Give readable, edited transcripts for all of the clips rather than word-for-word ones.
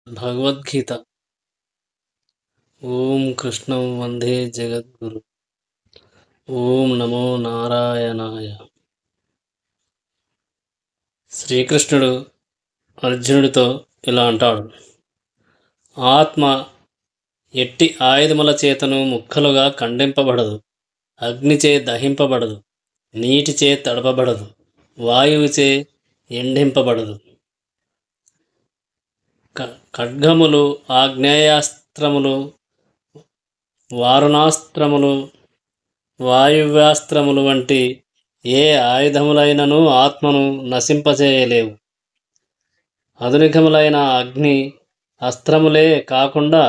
భగవద్గీత. ఓం కృష్ణం వందే జగద్గురు. ఓం నమో నారాయణాయ. శ్రీకృష్ణుడు అర్జునుడితో ఇలా అంటాడు: ఆత్మ ఎట్టి ఆయుధముల చేతను ముక్కలుగా ఖండింపబడదు, అగ్నిచే దహింపబడదు, నీటిచే తడపబడదు, వాయువుచే ఎండింపబడదు. ఖడ్గములు, ఆగ్నేయాస్త్రములు, వారుణాస్త్రములు, వాయువ్యాస్త్రములు వంటి ఏ ఆయుధములైనను ఆత్మను నశింపచేయలేవు. ఆధునికములైన అగ్ని అస్త్రములే కాకుండా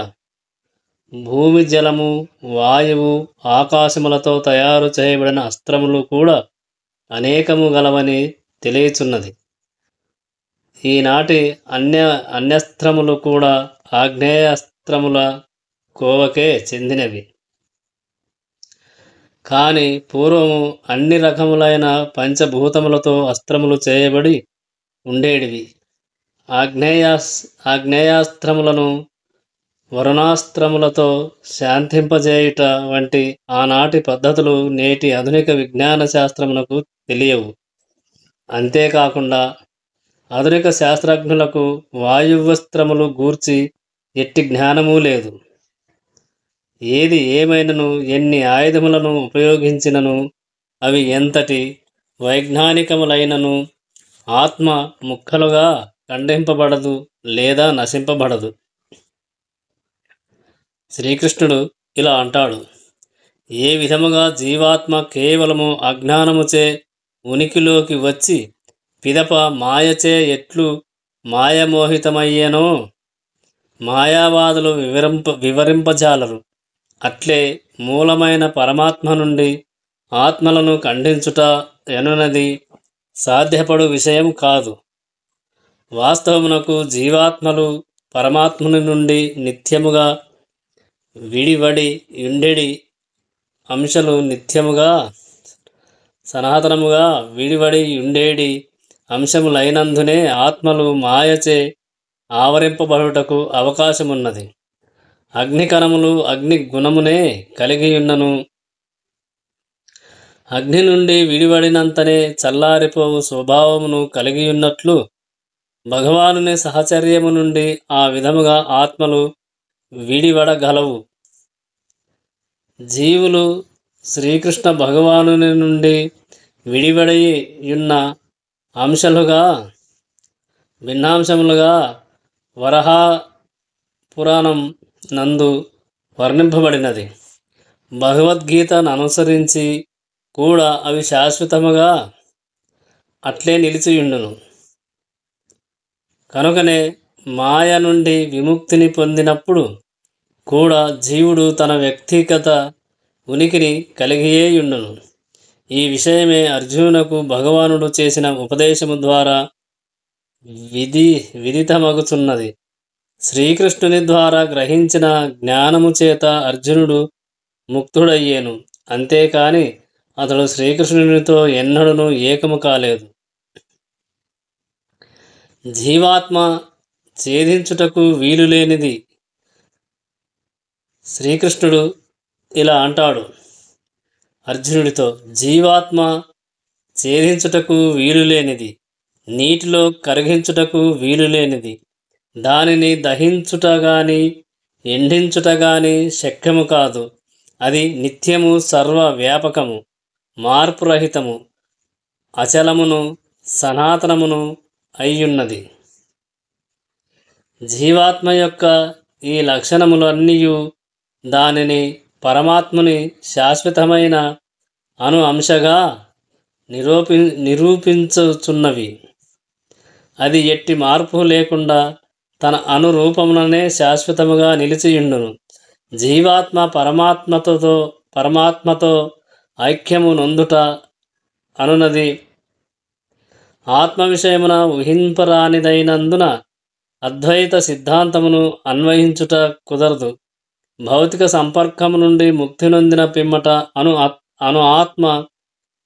భూమి, జలము, వాయువు, ఆకాశములతో తయారు చేయబడిన అస్త్రములు కూడా అనేకము గలవని తెలియచున్నది. ఈనాటి అన్యస్త్రములు కూడా ఆగ్నేయాస్త్రముల కోవకే చెందినవి. కానీ పూర్వము అన్ని రకములైన పంచభూతములతో అస్త్రములు చేయబడి ఉండేటివి. ఆగ్నేయాస్త్రములను వరుణాస్త్రములతో శాంతింపజేయుట వంటి ఆనాటి పద్ధతులు నేటి ఆధునిక విజ్ఞాన శాస్త్రమునకు తెలియవు. అంతేకాకుండా ఆధునిక శాస్త్రజ్ఞులకు వాయువ్యస్త్రములు గూర్చి ఎట్టి జ్ఞానమూ లేదు. ఏది ఏమైనను, ఎన్ని ఆయుధములను ఉపయోగించినను, అవి ఎంతటి వైజ్ఞానికములైనను ఆత్మ ముక్కలుగా ఖండింపబడదు లేదా నశింపబడదు. శ్రీకృష్ణుడు ఇలా అంటాడు: ఏ విధముగా జీవాత్మ కేవలము అజ్ఞానముచే ఉనికిలోకి వచ్చి పిదప మాయచే ఎట్లు మాయమోహితమయ్యేనో మాయావాదులు వివరింపజాలరు, అట్లే మూలమైన పరమాత్మ నుండి ఆత్మలను ఖండించుట ఎనున్నది సాధ్యపడు విషయం కాదు. వాస్తవమునకు జీవాత్మలు పరమాత్ముని నుండి నిత్యముగా విడివడి ఉండేడి అంశలు, నిత్యముగా సనాతనముగా విడివడి ఉండేడి అంశములైనందునే ఆత్మలు మాయచే ఆవరింపబడుటకు అవకాశమున్నది. అగ్నికణములు అగ్ని గుణమునే కలిగియున్నను, అగ్ని నుండి విడివడినంతనే చల్లారిపోవు స్వభావమును కలిగియున్నట్లు భగవానుని సహచర్యము నుండి ఆ విధముగా ఆత్మలు విడివడగలవు. జీవులు శ్రీకృష్ణ భగవానుని నుండి విడివడియున్న అంశాలుగా భిన్నాంశములుగా వరాహ పురాణం నందు వర్ణింపబడినది. భగవద్గీతను అనుసరించి కూడా అవి శాశ్వతముగా అట్లే నిలిచియుండును. కనుకనే మాయ నుండి విముక్తిని పొందినప్పుడు కూడా జీవుడు తన వ్యక్తిగత ఉనికిని కలిగియేయుండును. ఈ విషయమే అర్జునునకు భగవానుడు చేసిన ఉపదేశము ద్వారా విదితమగుచున్నది. శ్రీకృష్ణుని ద్వారా గ్రహించిన జ్ఞానము చేత అర్జునుడు ముక్తుడయ్యేను, అంతేకాని అతడు శ్రీకృష్ణునితో ఎన్నడూనూ ఏకము కాలేదు. జీవాత్మ ఛేదించుటకు వీలులేనిది. శ్రీకృష్ణుడు ఇలా అంటాడు అర్జునుడితో: జీవాత్మ ఛేదించుటకు వీలులేనిది, నీటిలో కరిగించుటకు వీలులేనిది, దానిని దహించుట గాని ఎండించుట గాని శక్యము కాదు. అది నిత్యము, సర్వవ్యాపకము, మార్పురహితము, అచలమును, సనాతనమును అయ్యున్నది. జీవాత్మ యొక్క ఈ లక్షణములన్నీయు దానిని పరమాత్ముని శాశ్వతమైన అంశగా నిరూపించుచున్నవి. అది ఎట్టి మార్పు లేకుండా తన అనురూపములనే శాశ్వతముగా నిలిచియుండును. జీవాత్మ పరమాత్మతో ఐక్యము నొందుట అనున్నది ఆత్మ విషయమున ఊహింపరానిదైనందున అద్వైత సిద్ధాంతమును అన్వయించుట కుదరదు. భౌతిక సంపర్కము నుండి ముక్తి నొందిన పిమ్మట అను ఆత్మ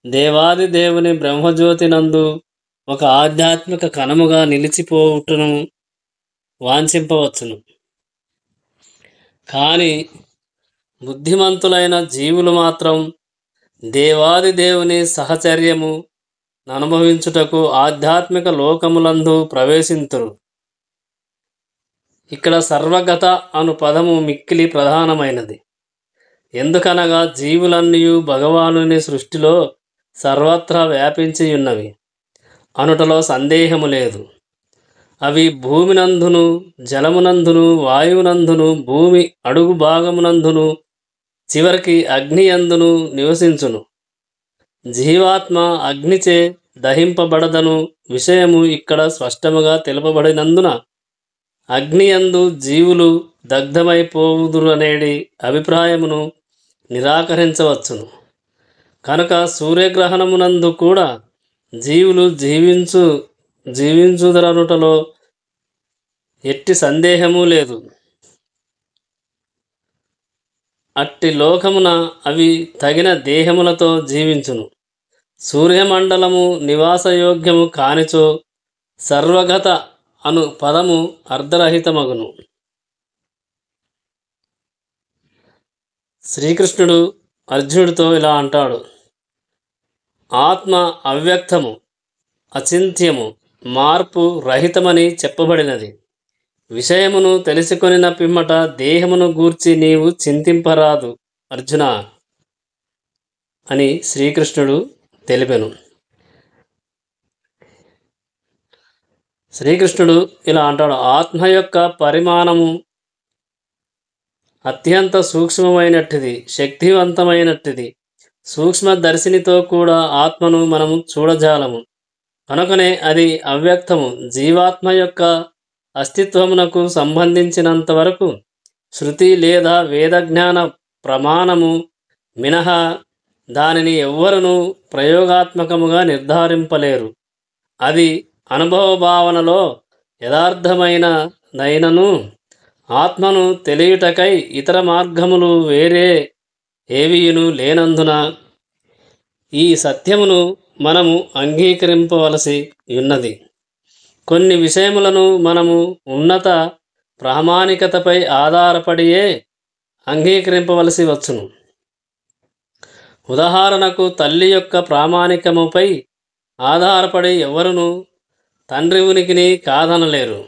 దేవాది దేవుని బ్రహ్మజ్యోతి నందు ఒక ఆధ్యాత్మిక కణముగా నిలిచిపోవుటను వాంఛింపవచ్చును. కానీ బుద్ధిమంతులైన జీవులు మాత్రం దేవాది దేవుని సహచర్యము అనుభవించుటకు ఆధ్యాత్మిక లోకములందు ప్రవేశింతురు. ఇక్కడ సర్వగత అను పదము మిక్కిలి ప్రధానమైనది. ఎందుకనగా జీవులన్నీయు భగవానుని సృష్టిలో సర్వత్రా వ్యాపించి ఉన్నవి అనుటలో సందేహము లేదు. అవి భూమినందును, జలమునందును, వాయువునందును, భూమి అడుగు భాగమునందును, చివరికి అగ్ని యందును నివసించును. జీవాత్మ అగ్నిచే దహింపబడదను విషయము ఇక్కడ స్పష్టముగా తెలుపబడినందున అగ్నియందు జీవులు దగ్ధమైపోవుదురనేది అభిప్రాయమును నిరాకరించవచ్చును. కనుక సూర్యగ్రహణమునందు కూడా జీవులు జీవించుదరనుటలో ఎట్టి సందేహము లేదు. అట్టి లోకమున అవి తగిన దేహములతో జీవించును. సూర్యమండలము నివాసయోగ్యము కానిచో సర్వగత అను పదము అర్ధరహితమగును. శ్రీకృష్ణుడు అర్జునుడితో ఇలా అంటాడు: ఆత్మ అవ్యక్తము, అచింత్యము, మార్పు రహితమని చెప్పబడినది. విషయమును తెలుసుకొనిన పిమ్మట దేహమును గూర్చి నీవు చింతింపరాదు అర్జున అని శ్రీకృష్ణుడు తెలిపెను. శ్రీకృష్ణుడు ఇలా అంటాడు: ఆత్మ యొక్క పరిమాణము అత్యంత సూక్ష్మమైనట్టిది, శక్తివంతమైనట్టిది. సూక్ష్మదర్శినితో కూడా ఆత్మను మనము చూడజాలము. కనుకనే అది అవ్యక్తము. జీవాత్మ యొక్క అస్తిత్వమునకు సంబంధించినంత వరకు శృతి లేదా వేదజ్ఞాన ప్రమాణము మినహా దానిని ఎవ్వరునూ ప్రయోగాత్మకముగా నిర్ధారింపలేరు. అది అనుభవ భావనలో యథార్థమైన నైనను ఆత్మను తెలియుటకై ఇతర మార్గములు వేరే ఏవియును లేనందున ఈ సత్యమును మనము అంగీకరింపవలసి ఉన్నది. కొన్ని విషయములను మనము ఉన్నత ప్రామాణికతపై ఆధారపడియే అంగీకరింపవలసి వచ్చును. ఉదాహరణకు తల్లి యొక్క ప్రామాణికముపై ఆధారపడి ఎవరును తండ్రి ఉనికిని కాదనలేరు.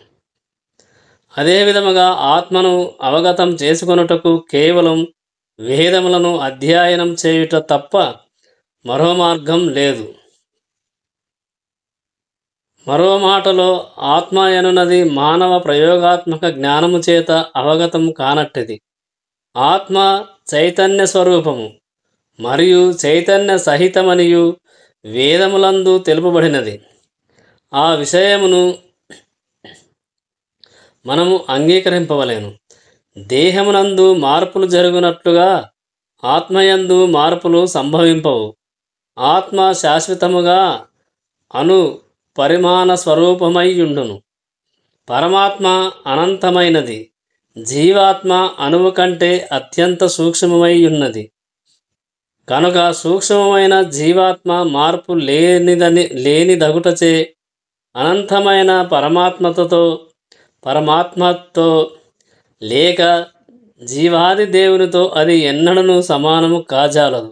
అదేవిధముగా ఆత్మను అవగతం చేసుకొనుటకు కేవలం వేదములను అధ్యయనం చేయుట తప్ప మరో మార్గం లేదు. మరో మాటలో ఆత్మ ఎనున్నది మానవ ప్రయోగాత్మక జ్ఞానము చేత అవగతం కానట్టిది. ఆత్మ చైతన్య స్వరూపము మరియు చైతన్య సహితమనియు వేదములందు తెలుపబడినది. ఆ విషయమును మనము అంగీకరింపవలేను. దేహమునందు మార్పులు జరుగునట్లుగా ఆత్మయందు మార్పులు సంభవింపవు. ఆత్మ శాశ్వతముగా అను పరిమాణ స్వరూపమైయుండును. పరమాత్మ అనంతమైనది. జీవాత్మ అణువు కంటే అత్యంత సూక్ష్మమై ఉన్నది. కనుక సూక్ష్మమైన జీవాత్మ మార్పు లేనిదగుటచే అనంతమైన పరమాత్మతో లేక జీవాది దేవునితో అది ఎన్నడూ సమానము కాజాలదు.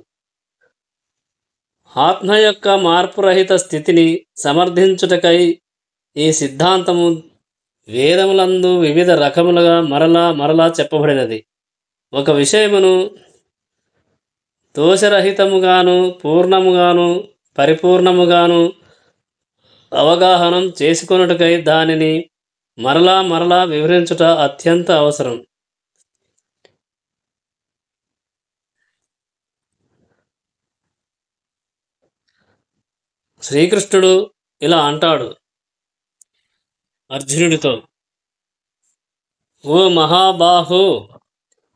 ఆత్మ యొక్క మార్పురహిత స్థితిని సమర్థించుటకై ఈ సిద్ధాంతము వేదములందు వివిధ రకములుగా మరలా చెప్పబడినది. ఒక విషయమును దోషరహితముగాను, పూర్ణముగాను, పరిపూర్ణముగాను అవగాహనం చేసుకొనుటకై దానిని మరలా వివరించుట అత్యంత అవసరం. శ్రీకృష్ణుడు ఇలా అంటాడు అర్జునుడితో: ఓ మహాబాహు,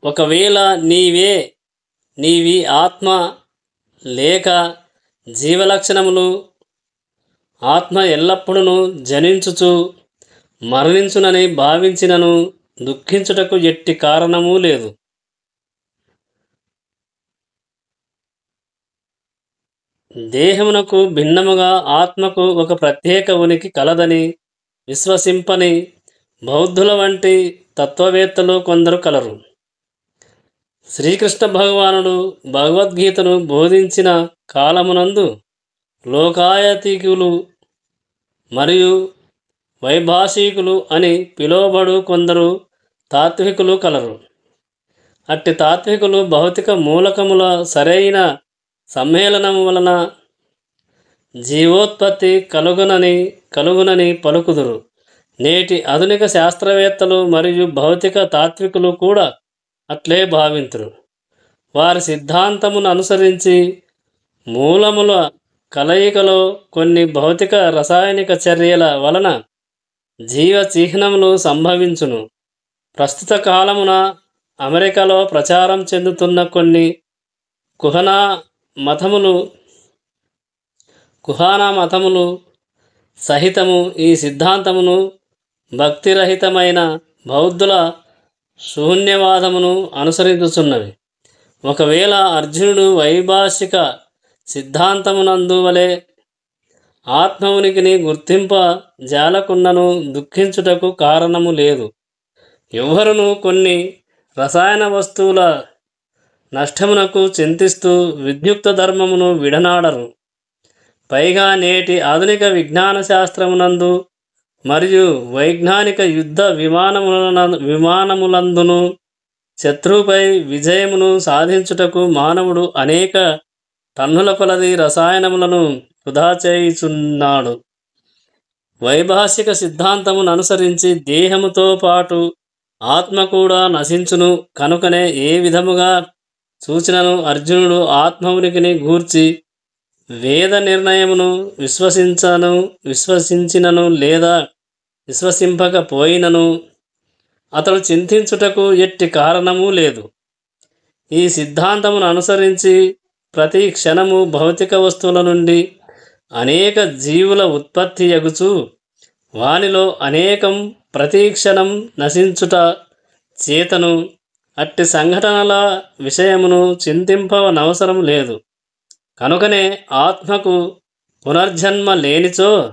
ఒకవేళ నీవి ఆత్మ లేక జీవలక్షణములు ఆత్మ ఎల్లప్పుడూ జనించుచు మరణించునని భావించినను దుఃఖించుటకు ఎట్టి కారణము లేదు. దేహమునకు భిన్నముగా ఆత్మకు ఒక ప్రత్యేక ఉనికి కలదని విశ్వసింపని బౌద్ధుల వంటి తత్వవేత్తలు కొందరు కలరు. శ్రీకృష్ణ భగవానుడు భగవద్గీతను బోధించిన కాలమునందు లోకాయతికులు మరియు వైభాషికులు అని పిలువబడు కొందరు తాత్వికులు కలరు. అట్టి తాత్వికులు భౌతిక మూలకముల సరైన సమ్మేళనము వలన జీవోత్పత్తి కలుగునని పలుకుదురు. నేటి ఆధునిక శాస్త్రవేత్తలు మరియు భౌతిక తాత్వికులు కూడా అట్లే భావింతురు. వారి సిద్ధాంతమును అనుసరించి మూలముల కలయికలో కొన్ని భౌతిక రసాయనిక చర్యల వలన జీవ చిహ్నములు సంభవించును. ప్రస్తుత కాలమున అమెరికాలో ప్రచారం చెందుతున్న కొన్ని కుహానా మతములు సహితము ఈ సిద్ధాంతమును భక్తిరహితమైన బౌద్ధుల శూన్యవాదమును అనుసరించుచున్నవి. ఒకవేళ అర్జునుడు వైభాషిక సిద్ధాంతమునందు వలె ఆత్మ ఉనికిని గుర్తింప జాలకున్నను దుఃఖించుటకు కారణము లేదు. ఎవ్వరును కొన్ని రసాయన వస్తువుల నష్టమునకు చింతిస్తూ విద్యుక్త ధర్మమును విడనాడరు. పైగా నేటి ఆధునిక విజ్ఞాన శాస్త్రమునందు మరియు వైజ్ఞానిక యుద్ధ విమానములందును శత్రువుపై విజయమును సాధించుటకు మానవుడు అనేక టన్నుల కొలది రసాయనములను వృధా చేయుచున్నాడు. వైభాషిక సిద్ధాంతమును అనుసరించి దేహముతో పాటు ఆత్మ కూడా నశించును. కనుకనే ఏ విధముగా సూచనను అర్జునుడు ఆత్మ ఉనికిని గూర్చి వేద నిర్ణయమును విశ్వసించినను లేదా విశ్వసింపకపోయినను అతడు చింతించుటకు ఎట్టి కారణము లేదు. ఈ సిద్ధాంతమును అనుసరించి ప్రతి క్షణము భౌతిక వస్తువుల నుండి అనేక జీవుల ఉత్పత్తి యగుచు వానిలో అనేకం ప్రతి క్షణం నశించుట చేతను అట్టి సంఘటనల విషయమును చింతింపనవసరం లేదు. కనుకనే ఆత్మకు పునర్జన్మ లేనిచో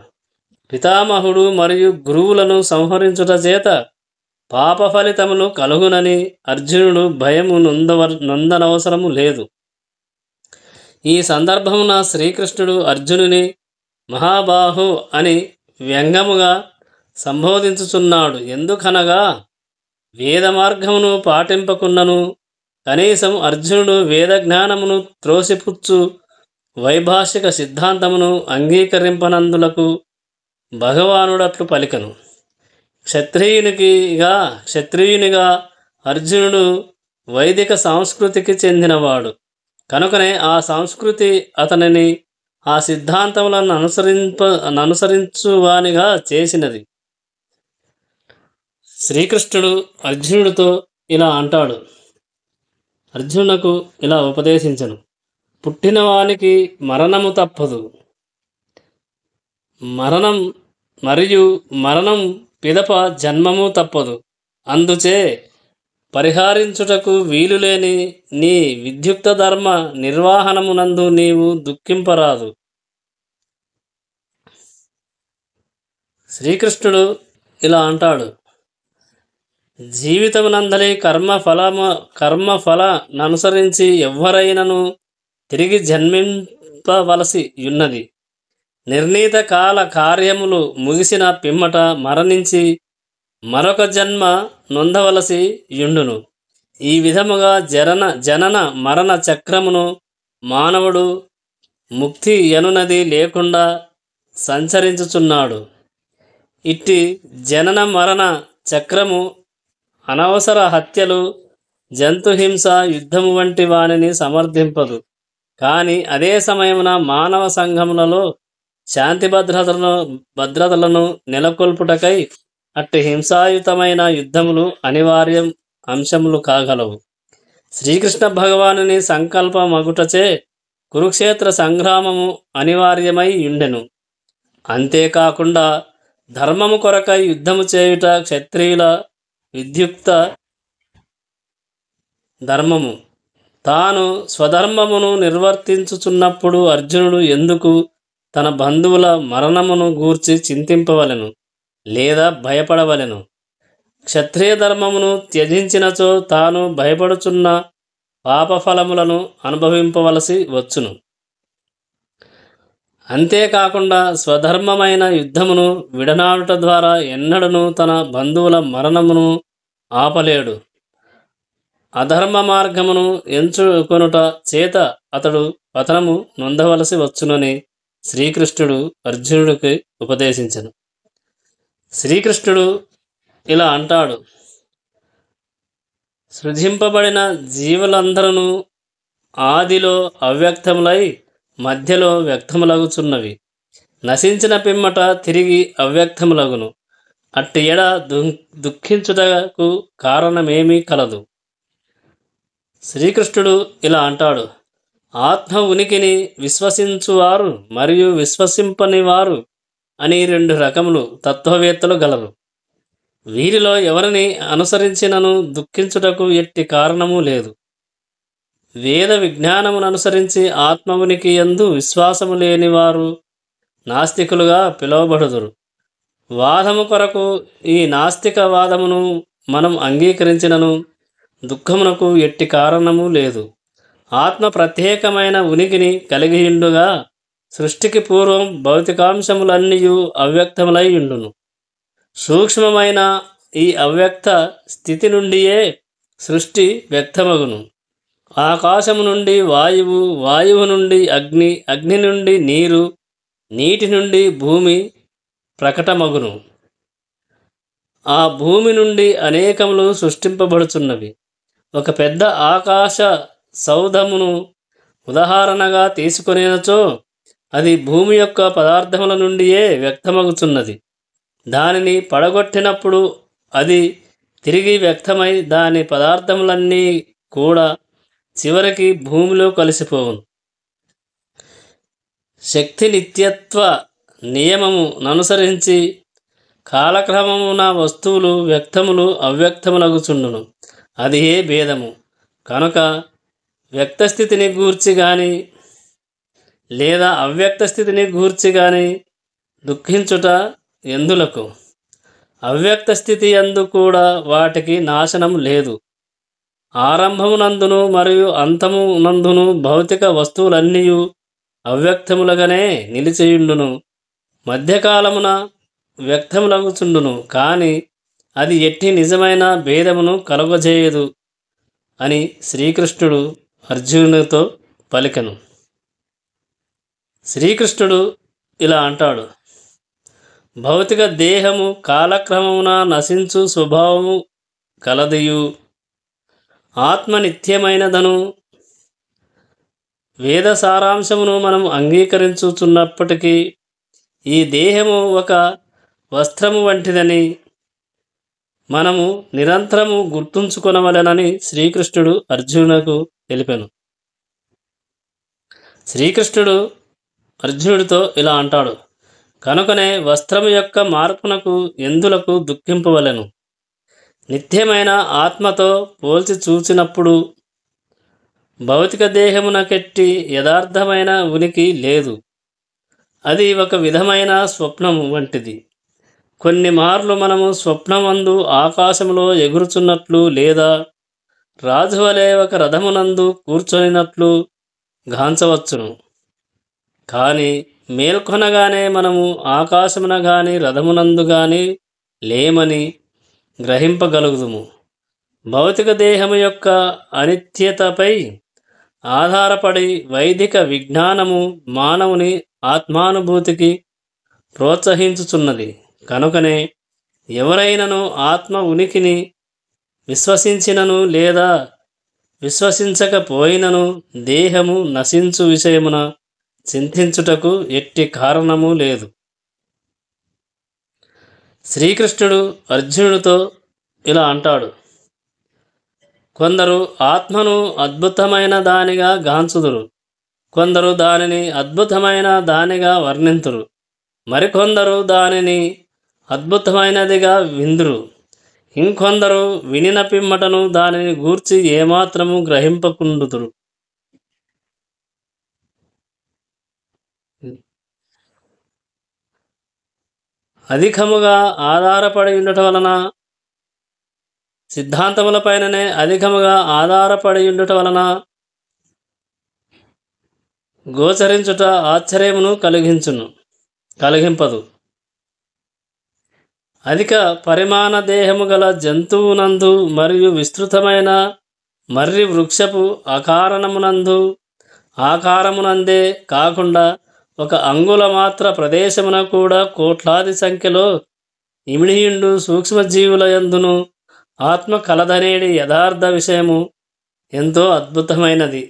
పితామహుడు మరియు గురువులను సంహరించుట చేత పాప ఫలితములు కలుగునని అర్జునుడు భయము నొందనవసరము లేదు. ఈ సందర్భమున శ్రీకృష్ణుడు అర్జునుని మహాబాహు అని వ్యంగ్యముగా సంబోధించుచున్నాడు. ఎందుకనగా వేద మార్గమును పాటింపకున్నను కనీసం అర్జునుడు వేద జ్ఞానమును త్రోసిపుచ్చు వైభాషిక సిద్ధాంతమును అంగీకరింపనందులకు భగవానుడట్లు పలికను. క్షత్రియునిగా అర్జునుడు వైదిక సంస్కృతికి చెందినవాడు. కనుకనే ఆ సంస్కృతి అతనిని ఆ సిద్ధాంతములను అనుసరించువానిగా చేసినది. శ్రీకృష్ణుడు అర్జునుడితో ఇలా అంటాడు. అర్జునునకు ఇలా ఉపదేశించను. పుట్టినవానికి మరణము తప్పదు. మరణం పిదప జన్మము తప్పదు. అందుచే పరిహరించుటకు వీలులేని నీ విద్యుక్త ధర్మ నిర్వహణమునందు నీవు దుఃఖింపరాదు. శ్రీకృష్ణుడు ఇలా అంటాడు. జీవితమునందలి కర్మఫల ననుసరించి ఎవ్వరైనను తిరిగి జన్మింపవలసి యున్నది. నిర్ణీత కాల కార్యములు ముగిసిన పిమ్మట మరణించి మరొక జన్మ నొందవలసి యుండును. ఈ విధముగా జనన మరణ చక్రమును మానవుడు ముక్తి యనునది లేకుండా సంచరించుచున్నాడు. ఇట్టి జనన మరణ చక్రము అనవసర హత్యలు, జంతుహింస, యుద్ధము వంటి వానిని సమర్థింపదు. కానీ అదే సమయమున మానవ సంఘములలో శాంతి భద్రతలను నెలకొల్పుటకై అట్టి హింసాయుతమైన యుద్ధములు అనివార్యం అంశములు కాగలవు. శ్రీకృష్ణ భగవానుని సంకల్పమగుటచే కురుక్షేత్ర సంగ్రామము అనివార్యమై యుండెను. అంతేకాకుండా ధర్మము కొరకై యుద్ధము చేయుట క్షత్రియుల విద్యుక్త ధర్మము. తాను స్వధర్మమును నిర్వర్తించుచున్నప్పుడు అర్జునుడు ఎందుకు తన బంధువుల మరణమును గూర్చి చింతింపవలెను లేదా భయపడవలెను? క్షత్రియ ధర్మమును త్యజించినచో తాను భయపడుచున్న పాపఫలములను అనుభవింపవలసి వచ్చును. అంతేకాకుండా స్వధర్మమైన యుద్ధమును విడనాడుట ద్వారా ఎన్నడను తన బంధువుల మరణమును ఆపలేడు. అధర్మ మార్గమును ఎంచుకొనుట చేత అతడు పతనము నొందవలసి వచ్చునని శ్రీకృష్ణుడు అర్జునుడికి ఉపదేశించెను. శ్రీకృష్ణుడు ఇలా అంటాడు: సృజింపబడిన జీవులందరూ ఆదిలో అవ్యక్తములై మధ్యలో వ్యక్తములగుచున్నవి. నశించిన పిమ్మట తిరిగి అవ్యక్తములగును. అట్టి ఎడ దుఃఖించుటకు కారణమేమీ కలదు. శ్రీకృష్ణుడు ఇలా అంటాడు: ఆత్మ ఉనికిని విశ్వసించువారు మరియు విశ్వసింపని వారు అని 2 రకములు తత్వవేత్తలు గలరు. వీరిలో ఎవరిని అనుసరించినను దుఃఖించుటకు ఎట్టి కారణము లేదు. వేద విజ్ఞానమును అనుసరించి ఆత్మ ఉనికి యందు విశ్వాసము లేని వారు నాస్తికులుగా పిలువబడుదురు. వాదము కొరకు ఈ నాస్తిక వాదమును మనం అంగీకరించినను దుఃఖమునకు ఎట్టి కారణము లేదు. ఆత్మ ప్రత్యేకమైన ఉనికిని కలిగియుండుగా సృష్టికి పూర్వం భౌతికాంశములన్నీయు అవ్యక్తములై ఉండును. సూక్ష్మమైన ఈ అవ్యక్త స్థితి నుండియే సృష్టి వ్యక్తమగును. ఆకాశము నుండి వాయువు, వాయువు నుండి అగ్ని, అగ్ని నుండి నీరు, నీటి నుండి భూమి ప్రకటమగును. ఆ భూమి నుండి అనేకములు సృష్టింపబడుచున్నవి. ఒక పెద్ద ఆకాశ సౌధమును ఉదాహరణగా తీసుకొనినచో అది భూమి యొక్క పదార్థముల నుండియే వ్యక్తమగుచున్నది. దానిని పడగొట్టినప్పుడు అది తిరిగి వ్యక్తమై దాని పదార్థములన్నీ కూడా చివరికి భూమిలో కలిసిపోవును. శక్తి నిత్యత్వ నియమము ననుసరించి కాలక్రమమున వస్తువులు వ్యక్తములు అవ్యక్తములగుచుండును. అది ఏ భేదము. కనుక వ్యక్తస్థితిని గూర్చి కానీ లేదా అవ్యక్త స్థితిని గూర్చి కానీ దుఃఖించుట ఎందులకు? అవ్యక్త స్థితి యందు కూడా వాటికి నాశనం లేదు. ఆరంభమునందును మరియు అంతమునందును భౌతిక వస్తువులన్నీ అవ్యక్తములుగానే నిలిచియుండును. మధ్యకాలమున వ్యక్తములగుచుండును. కానీ అది ఎట్టి నిజమైన భేదమును కలుగజేయదు అని శ్రీకృష్ణుడు అర్జునునితో పలికెను. శ్రీకృష్ణుడు ఇలా అంటాడు: భౌతిక దేహము కాలక్రమమున నశించు స్వభావము కలదియు, ఆత్మ నిత్యమైనదను వేద సారాంశమును మనం అంగీకరించుచున్నప్పటికీ ఈ దేహము ఒక వస్త్రము వంటిదని మనము నిరంతరము గుర్తుంచుకొనవలెనని శ్రీకృష్ణుడు అర్జునునకు తెలిపెను. శ్రీకృష్ణుడు అర్జునుడితో ఇలా అంటాడు: కనుకనే వస్త్రము యొక్క మార్పునకు ఎందులకు దుఃఖింపవలెను? నిత్యమైన ఆత్మతో పోల్చి చూచినప్పుడు భౌతిక దేహమునకెట్టి యథార్థమైన ఉనికి లేదు. అది ఒక విధమైన స్వప్నము వంటిది. కొన్ని మార్లు మనము స్వప్నమందు ఆకాశములో ఎగురుచున్నట్లు లేదా రాజువలే ఒక రథమునందు కూర్చొనినట్లు గాంచవచ్చును. కానీ మేల్కొనగానే మనము ఆకాశమున గాని రథమునందు గాని లేమని గ్రహింపగలుగుదుము. భౌతిక దేహము యొక్క అనిత్యతపై ఆధారపడి వైదిక విజ్ఞానము మానవుని ఆత్మానుభూతికి ప్రోత్సహించుచున్నది. కనుకనే ఎవరైనను ఆత్మ ఉనికిని విశ్వసించినను లేదా విశ్వసించకపోయినను దేహము నశించు విషయమున చింతించుటకు ఎట్టి కారణము లేదు. శ్రీకృష్ణుడు అర్జునుడితో ఇలా అంటాడు: కొందరు ఆత్మను అద్భుతమైన దానిగా గాంచుదురు, కొందరు దానిని అద్భుతమైన దానిగా వర్ణింతురు, మరికొందరు దానిని అద్భుతమైనదిగా విందురు, ఇంకొందరు వినిన పిమ్మటను దానిని గూర్చి ఏమాత్రము గ్రహింపకుండుదురు. అధికముగా ఆధారపడి ఉండటం వలన సిద్ధాంతములపైననే అధికముగా ఆధారపడి ఉండుట వలన గోచరించుట ఆశ్చర్యమును కలిగింపదు. అధిక పరిమాణ దేహము గల జంతువునందు మరియు విస్తృతమైన మర్రి వృక్షపు ఆకారమునందే కాకుండా ఒక అంగుళ మాత్ర ప్రదేశమున కూడా కోట్లాది సంఖ్యలో ఇమిడియుండు సూక్ష్మజీవుల యందును ఆత్మ కలదనేది యథార్థ విషయము ఎంతో అద్భుతమైనది.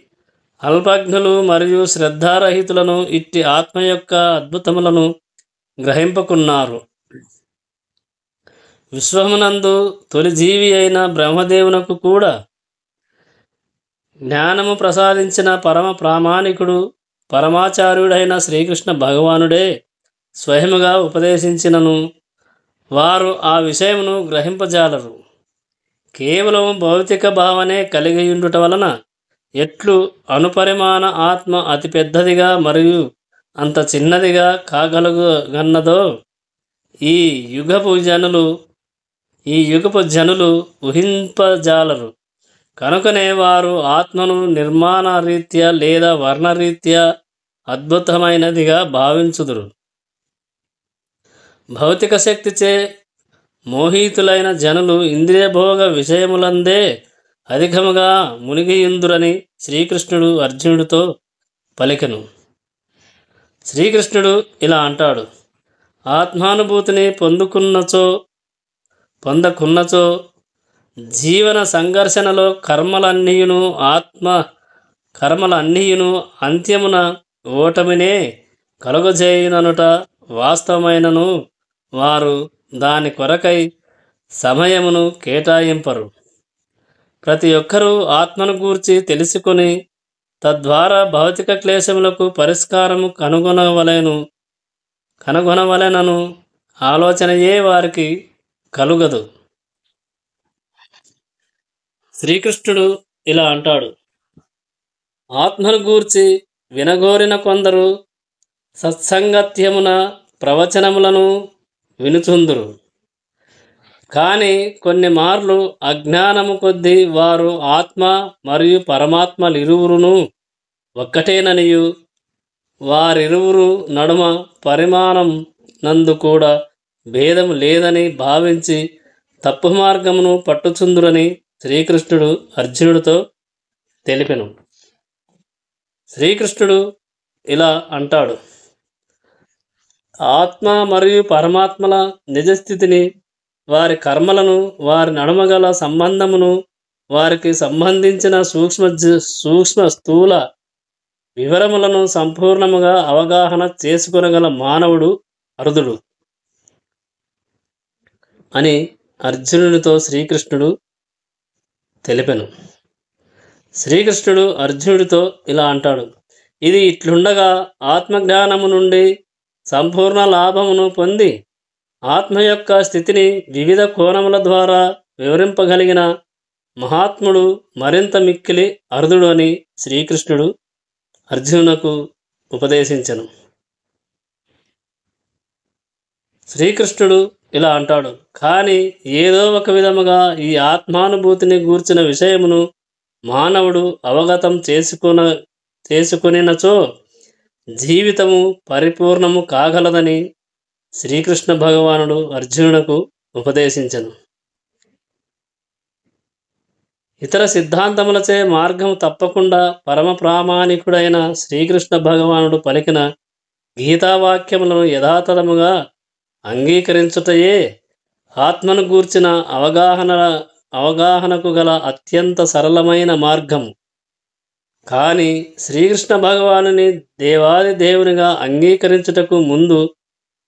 అల్పజ్ఞులు మరియు శ్రద్ధారహితులను ఇట్టి ఆత్మ యొక్క అద్భుతములను గ్రహింపకున్నారు. విశ్వమునందు తొలి జీవి అయిన బ్రహ్మదేవునకు కూడా జ్ఞానము ప్రసాదించిన పరమ ప్రామాణికుడు పరమాచార్యుడైన శ్రీకృష్ణ భగవానుడే స్వయముగా ఉపదేశించినను వారు ఆ విషయమును గ్రహింపజాలరు. కేవలం భౌతిక భావనే కలిగియుండుట వలన ఎట్లు అనుపరిమాణ ఆత్మ అతి పెద్దదిగా మరియు అంత చిన్నదిగా కాగలుగన్నదో ఈ యుగపు జనులు ఊహింపజాలరు. కనుకనే వారు ఆత్మను నిర్మాణ రీత్యా లేదా వర్ణరీత్యా అద్భుతమైనదిగా భావించుదురు. భౌతిక శక్తిచే మోహితులైన జనులు ఇంద్రియభోగ విషయములందే అధికముగా మునిగియుందురని శ్రీకృష్ణుడు అర్జునుడితో పలికెను. శ్రీకృష్ణుడు ఇలా అంటాడు: ఆత్మానుభూతిని పొందకున్నచో జీవన సంఘర్షణలో కర్మలన్నీయును అంత్యమున ఓటమినే కలుగజేయుననుట వాస్తవమైనను వారు దాని కొరకై సమయమును కేటాయింపరు. ప్రతి ఒక్కరూ ఆత్మను గూర్చి తెలుసుకొని తద్వారా భౌతిక క్లేశములకు పరిష్కారము కనుగొనవలెనను ఆలోచనయే వారికి కలుగదు. శ్రీకృష్ణుడు ఇలా అంటాడు: ఆత్మను గూర్చి వినగోరిన కొందరు సత్సంగత్యమున ప్రవచనములను వినుచుందురు. కానీ కొన్ని మార్లు అజ్ఞానము కొద్దీ వారు ఆత్మ మరియు పరమాత్మలిరువురును ఒక్కటేననియు వారిరువురు నడుమ పరిమాణం నందు కూడా భేదము లేదని భావించి తప్పు మార్గమును పట్టుచుందురని శ్రీకృష్ణుడు అర్జునుడితో తెలిపెను. శ్రీకృష్ణుడు ఇలా అంటాడు: ఆత్మ మరియు పరమాత్మల నిజస్థితిని, వారి కర్మలను, వారి నడుమగల సంబంధమును, వారికి సంబంధించిన సూక్ష్మ స్థూల వివరములను సంపూర్ణముగా అవగాహన చేసుకొనగల మానవుడు అరుదుడు అని అర్జునునితో శ్రీకృష్ణుడు తెలిపెను. శ్రీకృష్ణుడు అర్జునుడితో ఇలా అంటాడు: ఇది ఇట్లుండగా ఆత్మజ్ఞానము నుండి సంపూర్ణ లాభమును పొంది ఆత్మ యొక్క స్థితిని వివిధ కోణముల ద్వారా వివరింపగలిగిన మహాత్ముడు మరింత మిక్కిలి అరుదుడు అని శ్రీకృష్ణుడు అర్జునునకు ఉపదేశించెను. శ్రీకృష్ణుడు ఇలా అంటాడు: కానీ ఏదో ఒక విధముగా ఈ ఆత్మానుభూతిని గూర్చిన విషయమును మానవుడు అవగతం చేసుకొనినచో జీవితము పరిపూర్ణము కాగలదని శ్రీకృష్ణ భగవానుడు అర్జునునకు ఉపదేశించెను. ఇతర సిద్ధాంతములచే మార్గము తప్పకుండా పరమ ప్రామాణికుడైన శ్రీకృష్ణ భగవానుడు పలికిన గీతావాక్యములను యథాతథముగా అంగీకరించుటయే ఆత్మను గూర్చిన అవగాహనకు గల అత్యంత సరళమైన మార్గము. కానీ శ్రీకృష్ణ భగవానుని దేవాది దేవునిగా అంగీకరించుటకు ముందు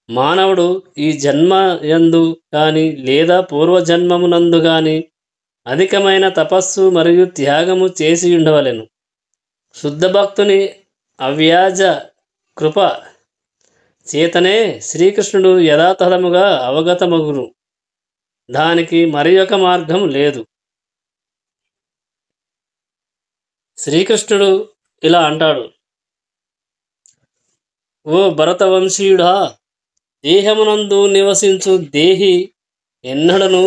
మానవుడు ఈ జన్మయందు కానీ లేదా పూర్వజన్మమునందు కానీ అధికమైన తపస్సు మరియు త్యాగము చేసి ఉండవలెను. శుద్ధ భక్తుని అవ్యాజ కృప చేతనే శ్రీకృష్ణుడు యథాతథముగా అవగతమగును. దానికి మరి ఒక మార్గం లేదు. శ్రీకృష్ణుడు ఇలా అంటాడు: ఓ భరతవంశీయుడా, దేహమునందు నివసించు దేహి ఎన్నడను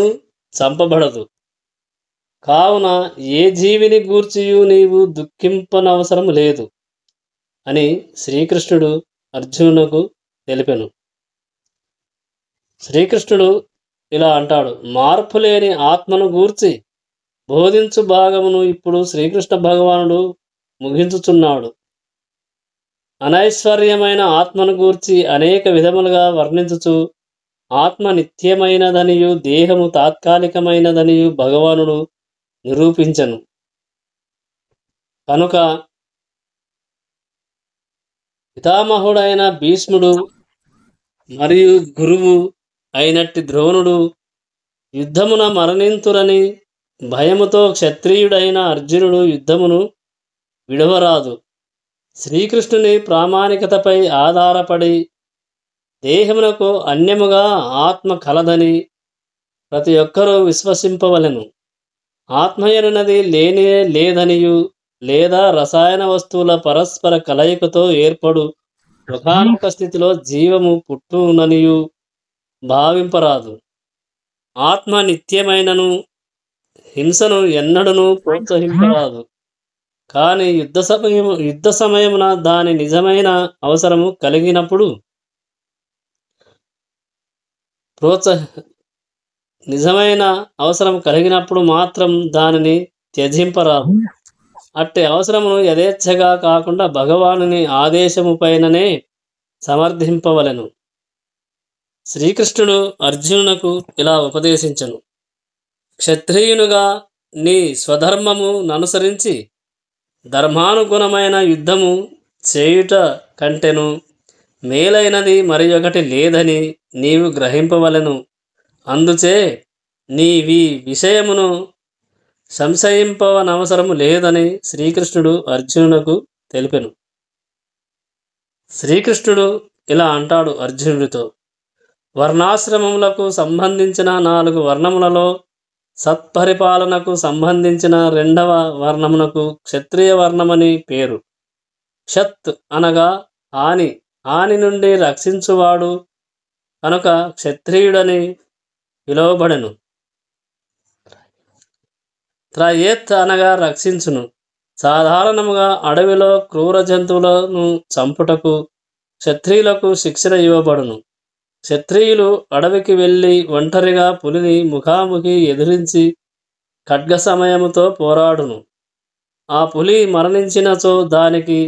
చంపబడదు. కావున ఏ జీవిని గూర్చియు నీవు దుఃఖింపనవసరం లేదు అని శ్రీకృష్ణుడు అర్జునునకు తెలిపెను. శ్రీకృష్ణుడు ఇలా అంటాడు, మార్పు లేని ఆత్మను గూర్చి బోధించు భాగమును ఇప్పుడు శ్రీకృష్ణ భగవానుడు ముగించుచున్నాడు. అనైశ్వర్యమైన ఆత్మను గూర్చి అనేక విధములుగా వర్ణించుచు ఆత్మ నిత్యమైనదనియు దేహము తాత్కాలికమైనదనియు భగవానుడు నిరూపించను. కనుక పితామహుడైన భీష్ముడు మరియు గురువు అయినట్టి ద్రోణుడు యుద్ధమున మరణింతురని భయముతో క్షత్రియుడైన అర్జునుడు యుద్ధమును విడవరాదు. శ్రీకృష్ణుని ప్రామాణికతపై ఆధారపడి దేహమునకు అన్యముగా ఆత్మ కలదని ప్రతి ఒక్కరూ విశ్వసింపవలెను. ఆత్మయనున్నది లేనే లేదనియు లేదా రసాయన వస్తువుల పరస్పర కలయికతో ఏర్పడు ఒకానొక స్థితిలో జీవము పుట్టుననియు భావింపరాదు. ఆత్మ నిత్యమైనను హింసను ఎన్నడూనూ ప్రోత్సహింపరాదు. కానీ యుద్ధ సమయమున దాని నిజమైన అవసరము కలిగినప్పుడు మాత్రం దానిని త్యజింపరాదు. అట్టి అవసరమును యథేచ్ఛగా కాకుండా భగవానుని ఆదేశము పైననే సమర్థింపవలెను. శ్రీకృష్ణుడు అర్జునునకు ఇలా ఉపదేశించెను. క్షత్రియునుగా నీ స్వధర్మము ననుసరించి ధర్మానుగుణమైన యుద్ధము చేయుట కంటెను మేలైనది మరి ఒకటి లేదని నీవు గ్రహింపవలెను. అందుచే నీవీ విషయమును సంశయింపవనవసరము లేదని శ్రీకృష్ణుడు అర్జునునకు తెలిపెను. శ్రీకృష్ణుడు ఇలా అంటాడు అర్జునుడితో, వర్ణాశ్రమములకు సంబంధించిన 4 వర్ణములలో సత్పరిపాలనకు సంబంధించిన 2వ వర్ణమునకు క్షత్రియ వర్ణమని పేరు. క్షత్ అనగా హాని నుండి రక్షించువాడు కనుక క్షత్రియుడని పిలువబడెను. త్రయేత్ అనగా రక్షించును. సాధారణముగా అడవిలో క్రూర జంతువులను చంపుటకు క్షత్రియులకు శిక్షణ ఇవ్వబడును. క్షత్రియులు అడవికి వెళ్ళి ఒంటరిగా పులిని ముఖాముఖి ఎదిరించి ఖడ్గ సమయముతో పోరాడును. ఆ పులి మరణించినచో దానికి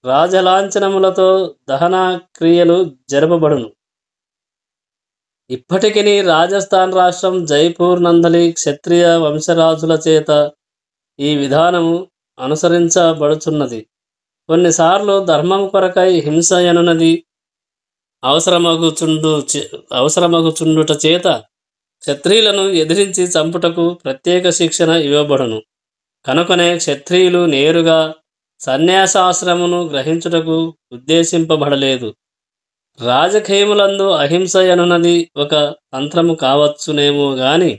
రాజలాంఛనములతో దహన క్రియలు జరపబడును. ఇప్పటికిని రాజస్థాన్ రాష్ట్రం జైపూర్ నందలి క్షత్రియ వంశరాజుల చేత ఈ విధానము అనుసరించబడుచున్నది. కొన్నిసార్లు ధర్మం కొరకై హింస ఎనున్నది అవసరమగుచుండుట చేత క్షత్రియులను ఎదిరించి చంపుటకు ప్రత్యేక శిక్షణ ఇవ్వబడును. కనుకనే క్షత్రియులు నేరుగా సన్యాసాశ్రమును గ్రహించుటకు ఉద్దేశింపబడలేదు. రాజకీయములందు అహింస ఎనున్నది ఒక తంత్రము కావచ్చునేమో గాని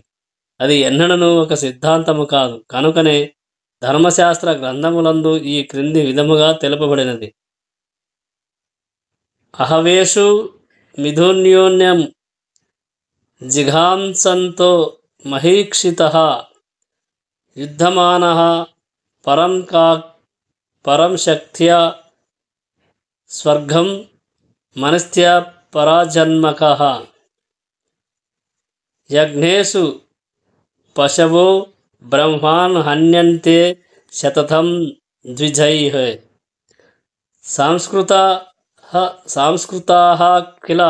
అది ఎన్నడూ ఒక సిద్ధాంతము కాదు. కనుకనే ధర్మశాస్త్ర గ్రంథములందు ఈ క్రింది విధముగా తెలుపబడినది. అహవేషు మిథున్యోన్యం జిఘాంసంతో మహీక్షితః యుద్ధమానః పరం శక్త్యా స్వర్గం మనస్త్యా పరాజన్మకః యజ్ఞేషు పశవో బ్రహ్మాన్ హన్యంతే శతతం ద్విజైః సంస్కృతాః కిల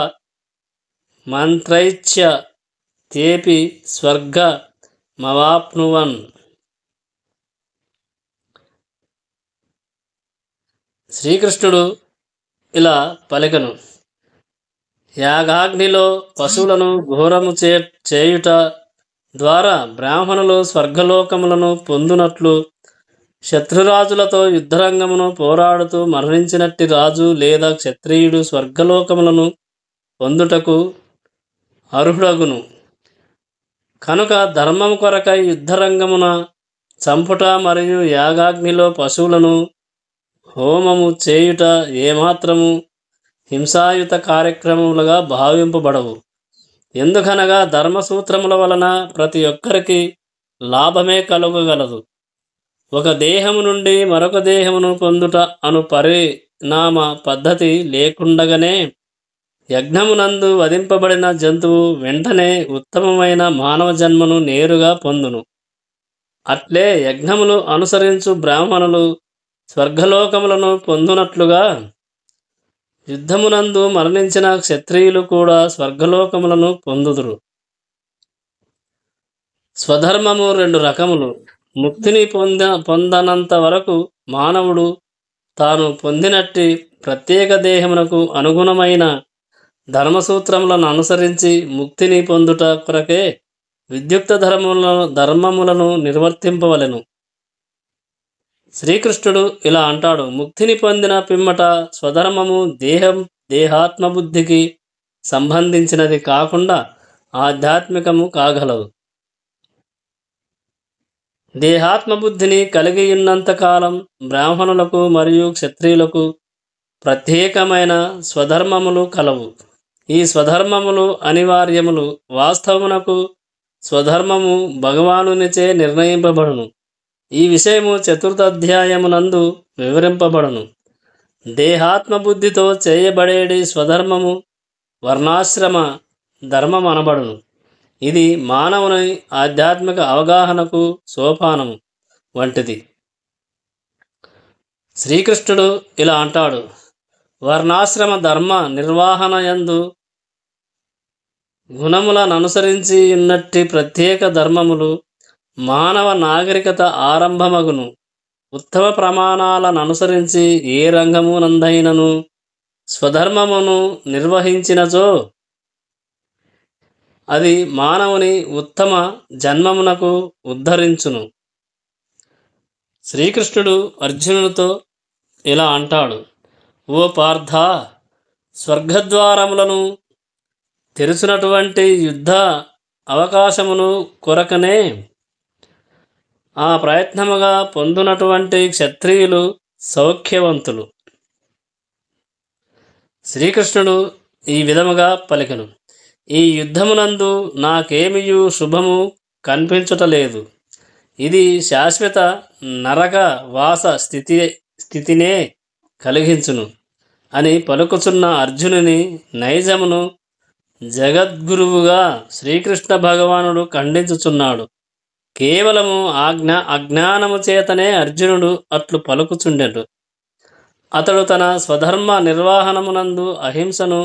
మంత్రైశ్చ తేపి స్వర్గమవాప్నువన్. శ్రీకృష్ణుడు ఇలా పలికెను, యాగాగ్నిలో పశువులను ఘోరము చేయుట ద్వారా బ్రాహ్మణులు స్వర్గలోకములను పొందునట్లు శత్రురాజులతో యుద్ధరంగమును పోరాడుతూ మరణించినట్టి రాజు లేదా క్షత్రియుడు స్వర్గలోకములను పొందుటకు అర్హుడగును. కనుక ధర్మము కొరకై యుద్ధరంగమున చంపుట మరియు యాగాగ్నిలో పశువులను హోమము చేయుట ఏమాత్రము హింసాయుత కార్యక్రమములుగా భావింపబడవు. ఎందుకనగా ధర్మసూత్రముల వలన ప్రతి ఒక్కరికి లాభమే కలుగగలదు. ఒక దేహము నుండి మరొక దేహమును పొందుట అను పరిణామ పద్ధతి లేకుండగానే యజ్ఞమునందు వధింపబడిన జంతువు వెంటనే ఉత్తమమైన మానవ జన్మను నేరుగా పొందును. అట్లే యజ్ఞములు అనుసరించు బ్రాహ్మణులు స్వర్గలోకములను పొందునట్లుగా యుద్ధమునందు మరణించిన క్షత్రియులు కూడా స్వర్గలోకములను పొందుదురు. స్వధర్మము రెండు రకములు. ముక్తిని పొందనంత వరకు మానవుడు తాను పొందినట్టి ప్రత్యేక దేహమునకు అనుగుణమైన ధర్మసూత్రములను అనుసరించి ముక్తిని పొందుట కొరకే విద్యుక్త ధర్మములను నిర్వర్తింపవలెను. శ్రీకృష్ణుడు ఇలా అంటాడు: ముక్తిని పొందిన పిమ్మట స్వధర్మము దేహాత్మబుద్ధికి సంబంధించినది కాకుండా ఆధ్యాత్మికము కాగలదు. దేహాత్మబుద్ధిని కలిగి ఉన్నంతకాలం బ్రాహ్మణులకు మరియు క్షత్రియులకు ప్రత్యేకమైన స్వధర్మములు కలవు. ఈ స్వధర్మములు అనివార్యములు. వాస్తవమునకు స్వధర్మము భగవానునిచే నిర్ణయింపబడును. ఈ విషయము చతుర్థాధ్యాయమునందు వివరింపబడును. దేహాత్మబుద్ధితో చేయబడేది స్వధర్మము వర్ణాశ్రమ ధర్మం అనబడును. ఇది మానవుని ఆధ్యాత్మిక అవగాహనకు సోపానము వంటిది. శ్రీకృష్ణుడు ఇలా అంటాడు: వర్ణాశ్రమ ధర్మ నిర్వహణయందు గుణములను అనుసరించి ఉన్నట్టి ప్రత్యేక ధర్మములు మానవ నాగరికత ఆరంభమగును. ఉత్తమ ప్రమాణాలను అనుసరించి ఏ రంగమునందైనను స్వధర్మమును నిర్వహించినచో అది మానవుని ఉత్తమ జన్మమునకు ఉద్ధరించును. శ్రీకృష్ణుడు అర్జునుడితో ఇలా అంటాడు: ఓ పార్థ, స్వర్గద్వారములను తెరుచునటువంటి యుద్ధ అవకాశమును కొరకనే ఆ ప్రయత్నముగా పొందునటువంటి క్షత్రియులు సౌఖ్యవంతులు. శ్రీకృష్ణుడు ఈ విధముగా పలికెను: ఈ యుద్ధమునందు నాకేమియు శుభము కనిపించుటలేదు. ఇది శాశ్వత నరక వాస స్థితినే కలిగించును అని పలుకుచున్న అర్జునుని నైజమును జగద్గురువుగా శ్రీకృష్ణ భగవానుడు ఖండించుచున్నాడు. కేవలము అజ్ఞానము చేతనే అర్జునుడు అట్లు పలుకుచుండెడు. అతడు తన స్వధర్మ నిర్వహణమునందు అహింసను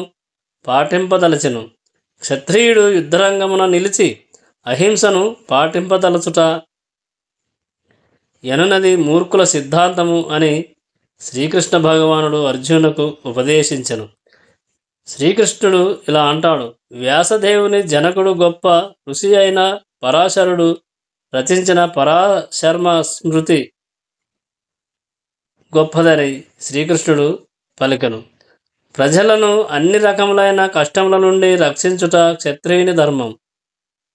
పాటింపదలచెను. క్షత్రియుడు యుద్ధరంగమున నిలిచి అహింసను పాటింపదలచుట ఎనునది మూర్ఖుల సిద్ధాంతము అని శ్రీకృష్ణ భగవానుడు అర్జునునకు ఉపదేశించెను. శ్రీకృష్ణుడు ఇలా అంటాడు: వ్యాసదేవుని జనకుడు గొప్ప ఋషి అయిన పరాశరుడు రచించిన పరాశర్మ స్మృతి గొప్పదని శ్రీకృష్ణుడు పలికెను. ప్రజలను అన్ని రకములైన కష్టముల నుండి రక్షించుట క్షత్రియుని ధర్మం.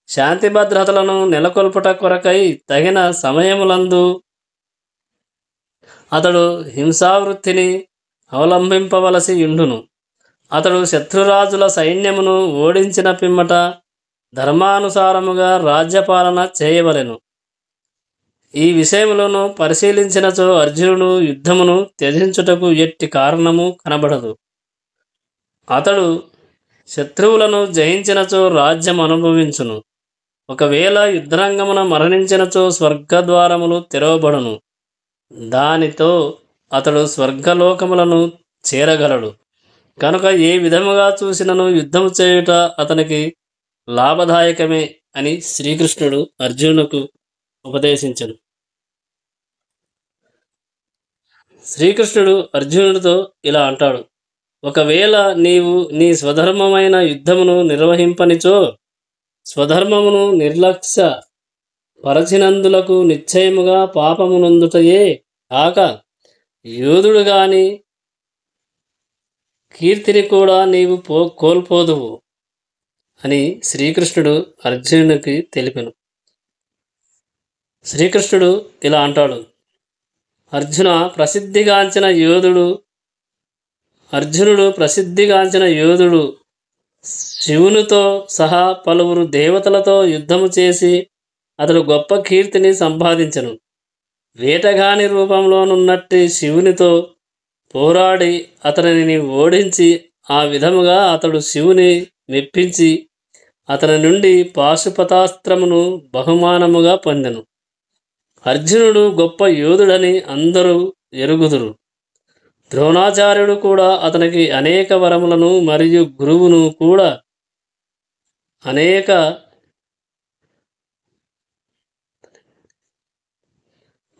శాంతి భద్రతలను నెలకొల్పుట కొరకై తగిన సమయములందు అతడు హింసావృత్తిని అవలంబింపవలసి యుండును. అతడు శత్రురాజుల సైన్యమును ఓడించిన పిమ్మట ధర్మానుసారముగా రాజ్యపాలన చేయవలెను. ఈ విషయములను పరిశీలించినచో అర్జునుడు యుద్ధమును త్యజించుటకు ఎట్టి కారణము కనబడదు. అతడు శత్రువులను జయించినచో రాజ్యం అనుభవించును. ఒకవేళ యుద్ధరంగమున మరణించినచో స్వర్గద్వారములు తెరవబడును. దానితో అతడు స్వర్గలోకములను చేరగలడు. కనుక ఏ విధముగా చూసినను యుద్ధము చేయుట అతనికి లాభదాయకమే అని శ్రీకృష్ణుడు అర్జునునకు ఉపదేశించెను. శ్రీకృష్ణుడు అర్జునుడితో ఇలా అంటాడు: ఒకవేళ నీవు నీ స్వధర్మమైన యుద్ధమును నిర్వహింపనిచో స్వధర్మమును నిర్లక్ష్య పరచినందులకు నిశ్చయముగా పాపమునందుటయే కాక యోధుడు గాని కీర్తిని కూడా నీవు కోల్పోదువు అని శ్రీకృష్ణుడు అర్జునునికి తెలిపెను. శ్రీకృష్ణుడు ఇలా అంటాడు: అర్జునుడు ప్రసిద్ధిగాంచిన యోధుడు శివునితో సహా పలువురు దేవతలతో యుద్ధము చేసి అతడు గొప్ప కీర్తిని సంపాదించెను. వేటగాని రూపంలోనున్నట్టి శివునితో పోరాడి అతనిని ఓడించి ఆ విధముగా అతడు శివుని మెప్పించి అతని నుండి పాశుపతాస్త్రమును బహుమానముగా పొందెను. అర్జునుడు గొప్ప యోధుడని అందరూ ఎరుగుదురు. ద్రోణాచార్యుడు కూడా అతనికి అనేక వరములను మరియు అనేక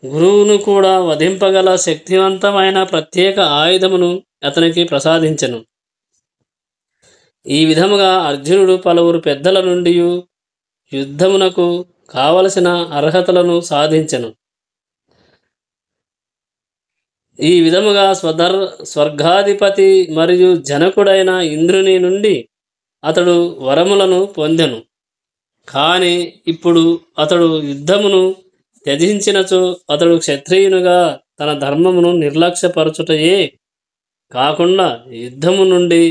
గురువును కూడా వధింపగల శక్తివంతమైన ప్రత్యేక ఆయుధమును అతనికి ప్రసాదించెను. ఈ విధముగా అర్జునుడు పలువురు పెద్దల నుండి యుద్ధమునకు కావలసిన అర్హతలను సాధించెను. ఈ విధముగా స్వర్గాధిపతి మరియు జనకుడైన ఇంద్రుని నుండి అతడు వరములను పొందెను. కానీ ఇప్పుడు అతడు యుద్ధమును త్యజించినచో అతడు క్షత్రియునిగా తన ధర్మమును నిర్లక్ష్యపరచుటయే కాకుండా యుద్ధము నుండి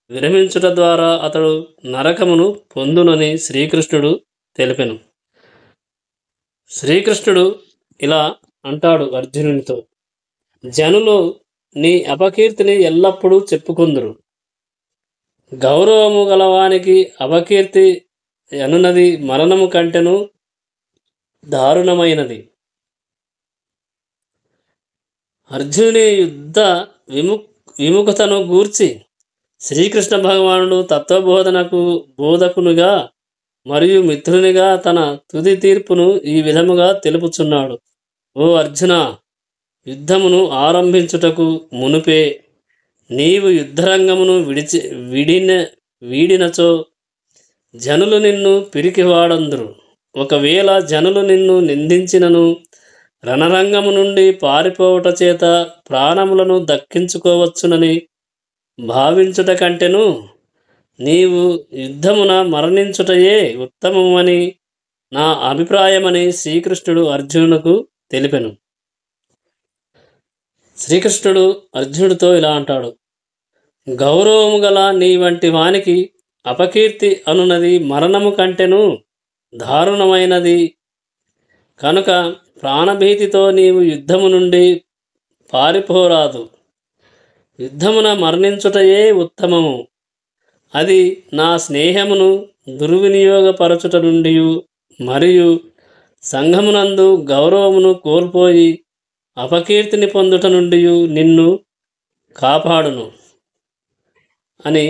విరమించుట ద్వారా అతడు నరకమును పొందునని శ్రీకృష్ణుడు తెలిపెను. శ్రీకృష్ణుడు ఇలా అంటాడు అర్జునునితో, జనులు నీ అపకీర్తిని ఎల్లప్పుడూ చెప్పుకుందురు. గౌరవము గలవానికి అపకీర్తి అనున్నది మరణము కంటెను దారుణమైనది. అర్జునుని యుద్ధ విముఖతను గూర్చి శ్రీకృష్ణ భగవానుడు బోధకునిగా మరియు మిత్రునిగా తన తుది తీర్పును ఈ విధముగా తెలుపుచున్నాడు. ఓ అర్జున, యుద్ధమును ఆరంభించుటకు మునుపే నీవు యుద్ధరంగమును వీడినచో జనులు నిన్ను పిరికివాడందురు. ఒకవేళ జనులు నిన్ను నిందించినను రణరంగము నుండి పారిపోవుట చేత ప్రాణములను దక్కించుకోవచ్చునని భావించుట కంటెను నీవు యుద్ధమున మరణించుటయే ఉత్తమమని నా అభిప్రాయమని శ్రీకృష్ణుడు అర్జునునకు తెలిపెను. శ్రీకృష్ణుడు అర్జునుడితో ఇలా అంటాడు, గౌరవము గల నీ వంటి వానికి అపకీర్తి అనున్నది మరణము కంటెను దారుణమైనది. కనుక ప్రాణభీతితో నీవు యుద్ధము నుండి పారిపోరాదు. యుద్ధమున మరణించుటయే ఉత్తమము. అది నా స్నేహమును దుర్వినియోగపరచుట నుండి మరియు సంఘమునందు గౌరవమును కోల్పోయి అపకీర్తిని పొందుట నుండి నిన్ను కాపాడును అని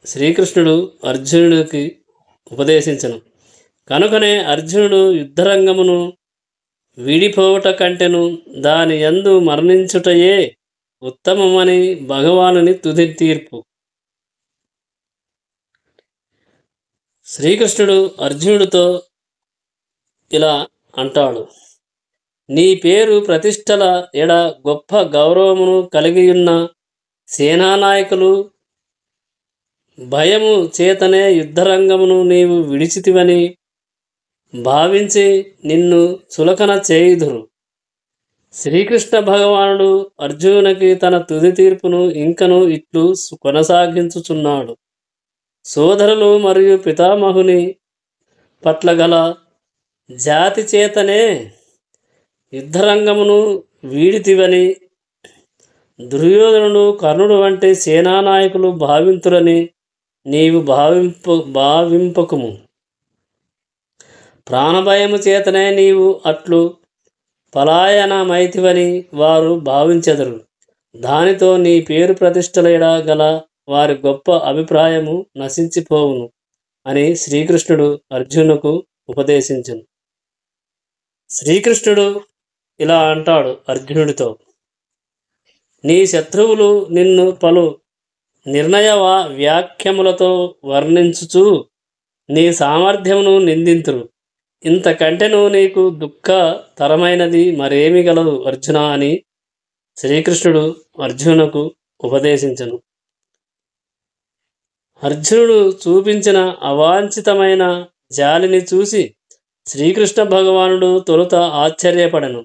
శ్రీకృష్ణుడు అర్జునుడికి ఉపదేశించను. కనుకనే అర్జునుడు యుద్ధరంగమును వీడిపోవుట కంటెను దాని యందు మరణించుటయే ఉత్తమమని భగవానుని తుది తీర్పు. శ్రీకృష్ణుడు అర్జునుడితో ఇలా అంటాడు, నీ పేరు ప్రతిష్టల ఎడ గొప్ప గౌరవమును కలిగియున్న సేనానాయకులు భయము చేతనే యుద్ధరంగమును నీవు విడిచితివని భావించి నిన్ను చులకన చేయుదురు. శ్రీకృష్ణ భగవానుడు అర్జునునికి తన తుది తీర్పును ఇంకను ఇట్లు కొనసాగించుచున్నాడు. సోదరులు మరియు పితామహుని పట్ల గల జాతి చేతనే యుద్ధరంగమును వీడితివని దుర్యోధనుడు, కర్ణుడు వంటి సేనానాయకులు భావింతురని నీవు భావింపకుము. ప్రాణభయము చేతనే నీవు అట్లు పలాయనమైతివని వారు భావించెదరు. దానితో నీ పేరు ప్రతిష్టల గల వారి గొప్ప అభిప్రాయము నశించిపోవును అని శ్రీకృష్ణుడు అర్జునుకు ఉపదేశించును. శ్రీకృష్ణుడు ఇలా అంటాడు అర్జునుడితో, నీ శత్రువులు నిన్ను పలు నిర్ణయ వ్యాఖ్యములతో వర్ణించుచు నీ సామర్థ్యమును నిందింతురు. ఇంతకంటెను నీకు దుఃఖతరమైనది మరేమి గలదు అర్జున అని శ్రీకృష్ణుడు అర్జునుకు ఉపదేశించను. అర్జునుడు చూపించిన అవాంఛితమైన జాలిని చూసి శ్రీకృష్ణ భగవానుడు తొలుత ఆశ్చర్యపడెను.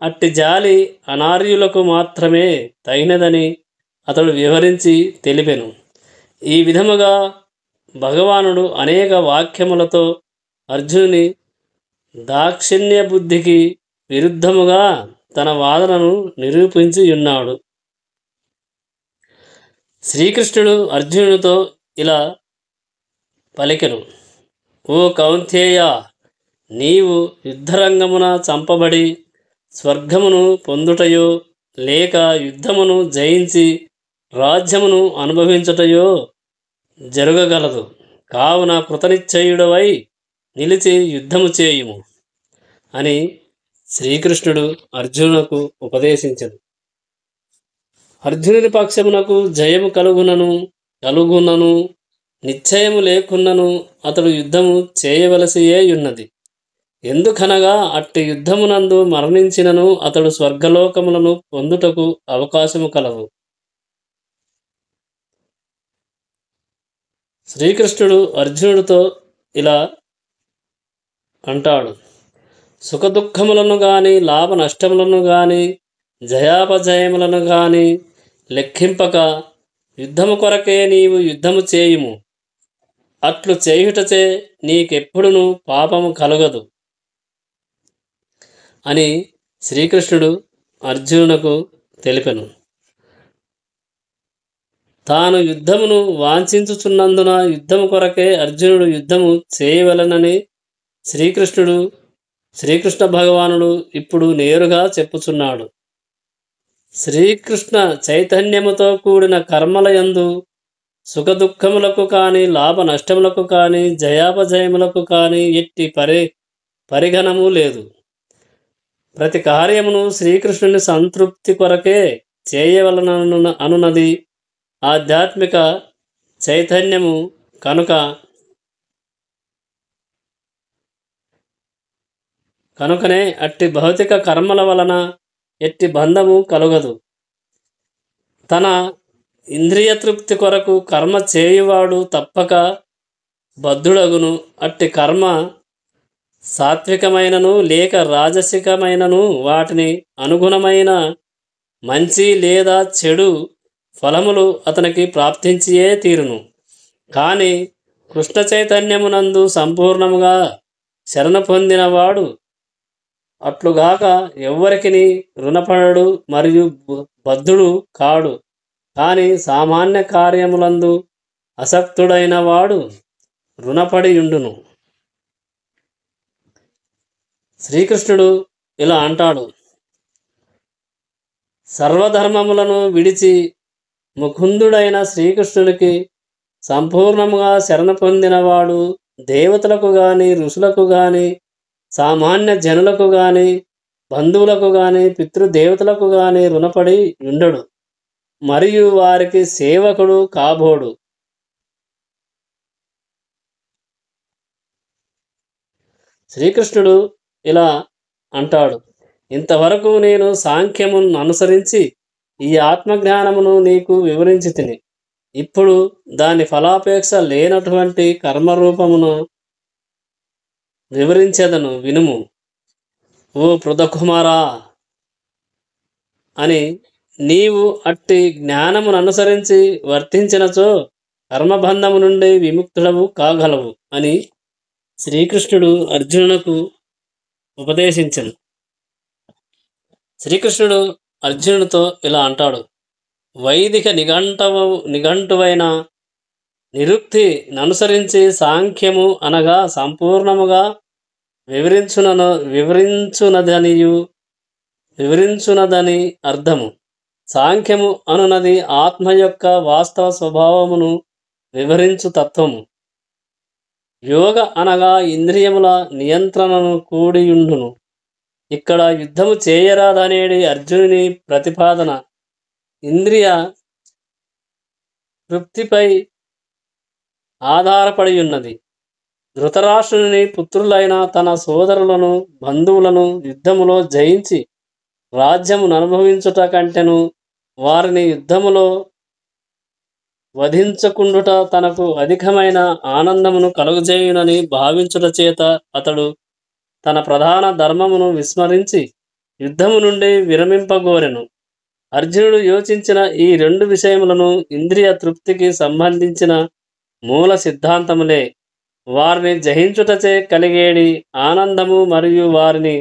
అట్టి జాలి అనార్యులకు మాత్రమే తగినదని అతడు వివరించి తెలిపెను. ఈ విధముగా భగవానుడు అనేక వాక్యములతో అర్జునుని దాక్షిణ్య బుద్ధికి విరుద్ధముగా తన వాదనను నిరూపించి ఉన్నాడు. శ్రీకృష్ణుడు అర్జునుడితో ఇలా పలికెను: ఓ కౌంతేయ, నీవు యుద్ధరంగమున చంపబడి స్వర్గమును పొందుటయో లేక యుద్ధమును జయించి రాజ్యమును అనుభవించుటయో జరగగలదు. కావున కృతనిశ్చయుడవై నిలిచి యుద్ధము చేయుము అని శ్రీకృష్ణుడు అర్జునునకు ఉపదేశించెను. అర్జునుని పక్షమునకు జయము కలుగునను నిశ్చయము లేకున్నను అతడు యుద్ధము చేయవలసియే ఉన్నది. ఎందుకనగా అట్టి యుద్ధమునందు మరణించినను అతడు స్వర్గలోకములను పొందుటకు అవకాశము కలదు. శ్రీకృష్ణుడు అర్జునుడితో ఇలా అంటాడు: సుఖదుఖములను గాని లాభ నష్టములను గాని జయాపజయములను గాని లెక్కింపక యుద్ధము కొరకే నీవు యుద్ధము చేయుము. అట్లు చేయుటచే నీకెప్పుడును పాపము కలగదు అని శ్రీకృష్ణుడు అర్జునునకు తెలిపెను. తాను యుద్ధమును వాంఛించుచున్నందున యుద్ధము కొరకే అర్జునుడు యుద్ధము చేయవలెనని శ్రీకృష్ణ భగవానుడు ఇప్పుడు నేరుగా చెప్పుచున్నాడు. శ్రీకృష్ణ చైతన్యముతో కూడిన కర్మలయందు సుఖదుఖములకు కానీ లాభ నష్టములకు కానీ జయాపజయములకు కానీ ఎట్టి పరిగణము లేదు. ప్రతి కార్యమును శ్రీకృష్ణుని సంతృప్తి కొరకే చేయవలన అనున్నది ఆధ్యాత్మిక చైతన్యము కనుకనే అట్టి భౌతిక కర్మల వలన ఎట్టి బంధము కలుగదు. తన ఇంద్రియ తృప్తి కొరకు కర్మ చేయువాడు తప్పక బద్ధుడగును. అట్టి కర్మ సాత్వికమైనను లేక రాజసికమైనను వాటిని అనుగుణమైన మంచి లేదా చెడు ఫలములు అతనికి ప్రాప్తించియే తీరును. కానీ కృష్ణ చైతన్యమునందు సంపూర్ణముగా శరణ పొందినవాడు అట్లుగాక ఎవ్వరికిని రుణపడడు మరియు బద్ధుడు కాడు. కానీ సామాన్య కార్యములందు అసక్తుడైన వాడు రుణపడి ఉండును. శ్రీకృష్ణుడు ఇలా అంటాడు: సర్వధర్మములను విడిచి ముకుందుడైన శ్రీకృష్ణునికి సంపూర్ణముగా శరణ పొందినవాడు దేవతలకు గాని ఋషులకు గాని సామాన్య జనులకు గాని బంధువులకు గాని పితృదేవతలకు గాని రుణపడి ఉండడు మరియు వారికి సేవకుడు కాబోడు. శ్రీకృష్ణుడు ఇలా అంటాడు: ఇంతవరకు నేను సాంఖ్యమును అనుసరించి ఈ ఆత్మజ్ఞానమును నీకు వివరించి తిని, ఇప్పుడు దాని ఫలాపేక్ష లేనటువంటి కర్మరూపమును వివరించేదను, వినుము ఓ పృథకుమారా అని. నీవు అట్టి జ్ఞానమును అనుసరించి వర్తించినచో కర్మబంధము నుండి విముక్తుడవు కాగలవు అని శ్రీకృష్ణుడు అర్జునునకు ఉపదేశించను. శ్రీకృష్ణుడు అర్జునుడితో ఇలా అంటాడు: వైదిక నిఘంటువైన నిరుక్తి ననుసరించి సాంఖ్యము అనగా సంపూర్ణముగా వివరించునదని అర్థము. సాంఖ్యము అనునది ఆత్మ యొక్క వాస్తవ స్వభావమును వివరించు తత్వము. యోగ అనగా ఇంద్రియముల నియంత్రణను కూడియుండును. ఇక్కడ యుద్ధము చేయరాదనేది అర్జునుని ప్రతిపాదన ఇంద్రియ తృప్తిపై ఆధారపడి ఉన్నది. ధృతరాష్ట్రుని పుత్రులైన తన సోదరులను బంధువులను యుద్ధములో జయించి రాజ్యమును అనుభవించుట కంటెను వారిని యుద్ధములో వధించకుండుట తనకు అధికమైన ఆనందమును కలుగజేయునని భావించుట చేత అతడు తన ప్రధాన ధర్మమును విస్మరించి యుద్ధము నుండి విరమింపగోరెను. అర్జునుడు యోచించిన ఈ రెండు విషయములను ఇంద్రియ తృప్తికి సంబంధించిన మూల సిద్ధాంతములే. వారిని జయించుటచే కలిగేడి ఆనందము మరియు వారిని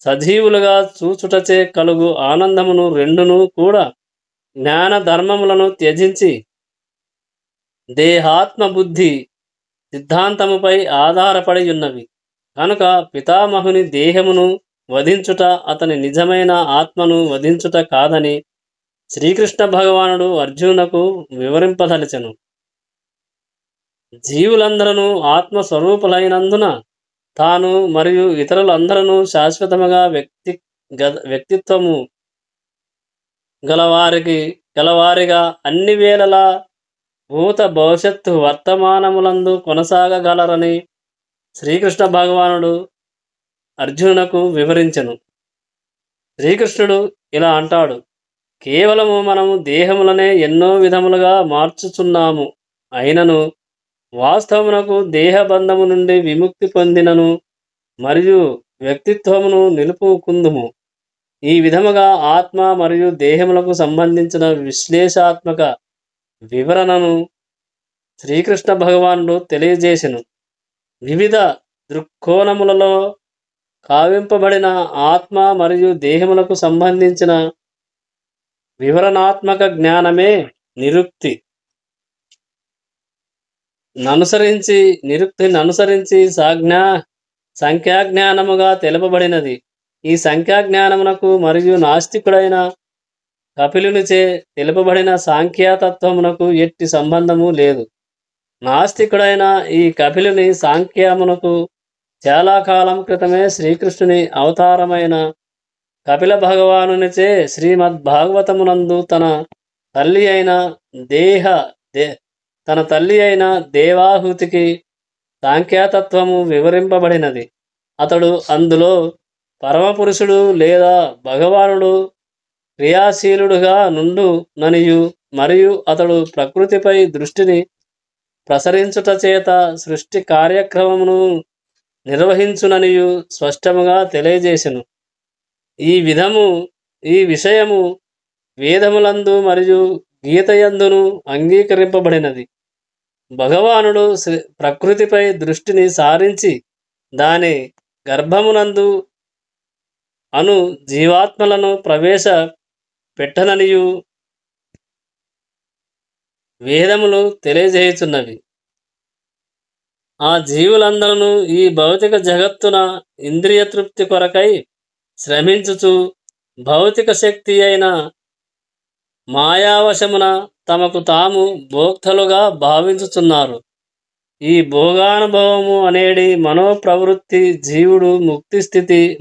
సజీవులుగా చూచుటచే కలుగు ఆనందమును రెండును కూడా జ్ఞాన ధర్మములను త్యజించి దేహాత్మ బుద్ధి సిద్ధాంతముపై ఆధారపడి ఉన్నవి. కనుక పితామహుని దేహమును వధించుట అతని నిజమైన ఆత్మను వధించుట కాదని శ్రీకృష్ణ భగవానుడు అర్జునునకు వివరింపదలచెను. జీవులందరూ ఆత్మస్వరూపులైనందున తాను మరియు ఇతరులందరూ శాశ్వతముగా వ్యక్తిత్వము గలవారిగా అన్ని వేళలా భూత భవిష్యత్తు వర్తమానములందు కొనసాగగలరని శ్రీకృష్ణ భగవానుడు అర్జునునకు వివరించెను. శ్రీకృష్ణుడు ఇలా అంటాడు: కేవలము మనము దేహములనే ఎన్నో విధములుగా మార్చుచున్నాము, అయినను వాస్తవమునకు దేహబంధము నుండి విముక్తి పొందినను మరియు వ్యక్తిత్వమును నిలుపుకుందుము. ఈ విధముగా ఆత్మ మరియు దేహములకు సంబంధించిన విశ్లేషాత్మక వివరణను శ్రీకృష్ణ భగవానుడు తెలియజేసెను. వివిధ దృక్కోణములలో కావింపబడిన ఆత్మ మరియు దేహములకు సంబంధించిన వివరణాత్మక జ్ఞానమే నిరుక్తి నిరుక్తిననుసరించి సంఖ్యాజ్ఞానముగా తెలుపబడినది. ఈ సంఖ్యాజ్ఞానమునకు మరియు నాస్తికుడైన కపిలునిచే తెలుపబడిన సాంఖ్యతత్వమునకు ఎట్టి సంబంధము లేదు. నాస్తికుడైన ఈ కపిలుని సాంఖ్యమునకు చాలా కాలం క్రితమే శ్రీకృష్ణుని అవతారమైన కపిల భగవానునిచే శ్రీమద్భాగవతమునందు తన తల్లి అయిన దేవాహుతికి సాంఖ్యతత్వము వివరింపబడినది. అతడు అందులో పరమపురుషుడు లేదా భగవానుడు క్రియాశీలుడుగా నుండు ననియు మరియు అతడు ప్రకృతిపై దృష్టిని ప్రసరించుట చేత సృష్టి కార్యక్రమమును నిర్వహించుననియు స్పష్టముగా తెలియజేసెను. ఈ విషయము వేదములందు మరియు గీతయందును అంగీకరింపబడినది. భగవానుడు ప్రకృతిపై దృష్టిని సారించి దాని గర్భమునందు అను జీవాత్మలను ప్రవేశ పెట్టననియు వేదములు తెలియజేయుచున్నవి. ఆ జీవులందరూ ఈ భౌతిక జగత్తున ఇంద్రియ తృప్తి కొరకై శ్రమించుచు భౌతిక శక్తి అయిన మాయావశమున తమకు తాము భోక్తలుగా భావించుచున్నారు. ఈ భోగానుభవము అనేడి మనోప్రవృత్తి జీవుడు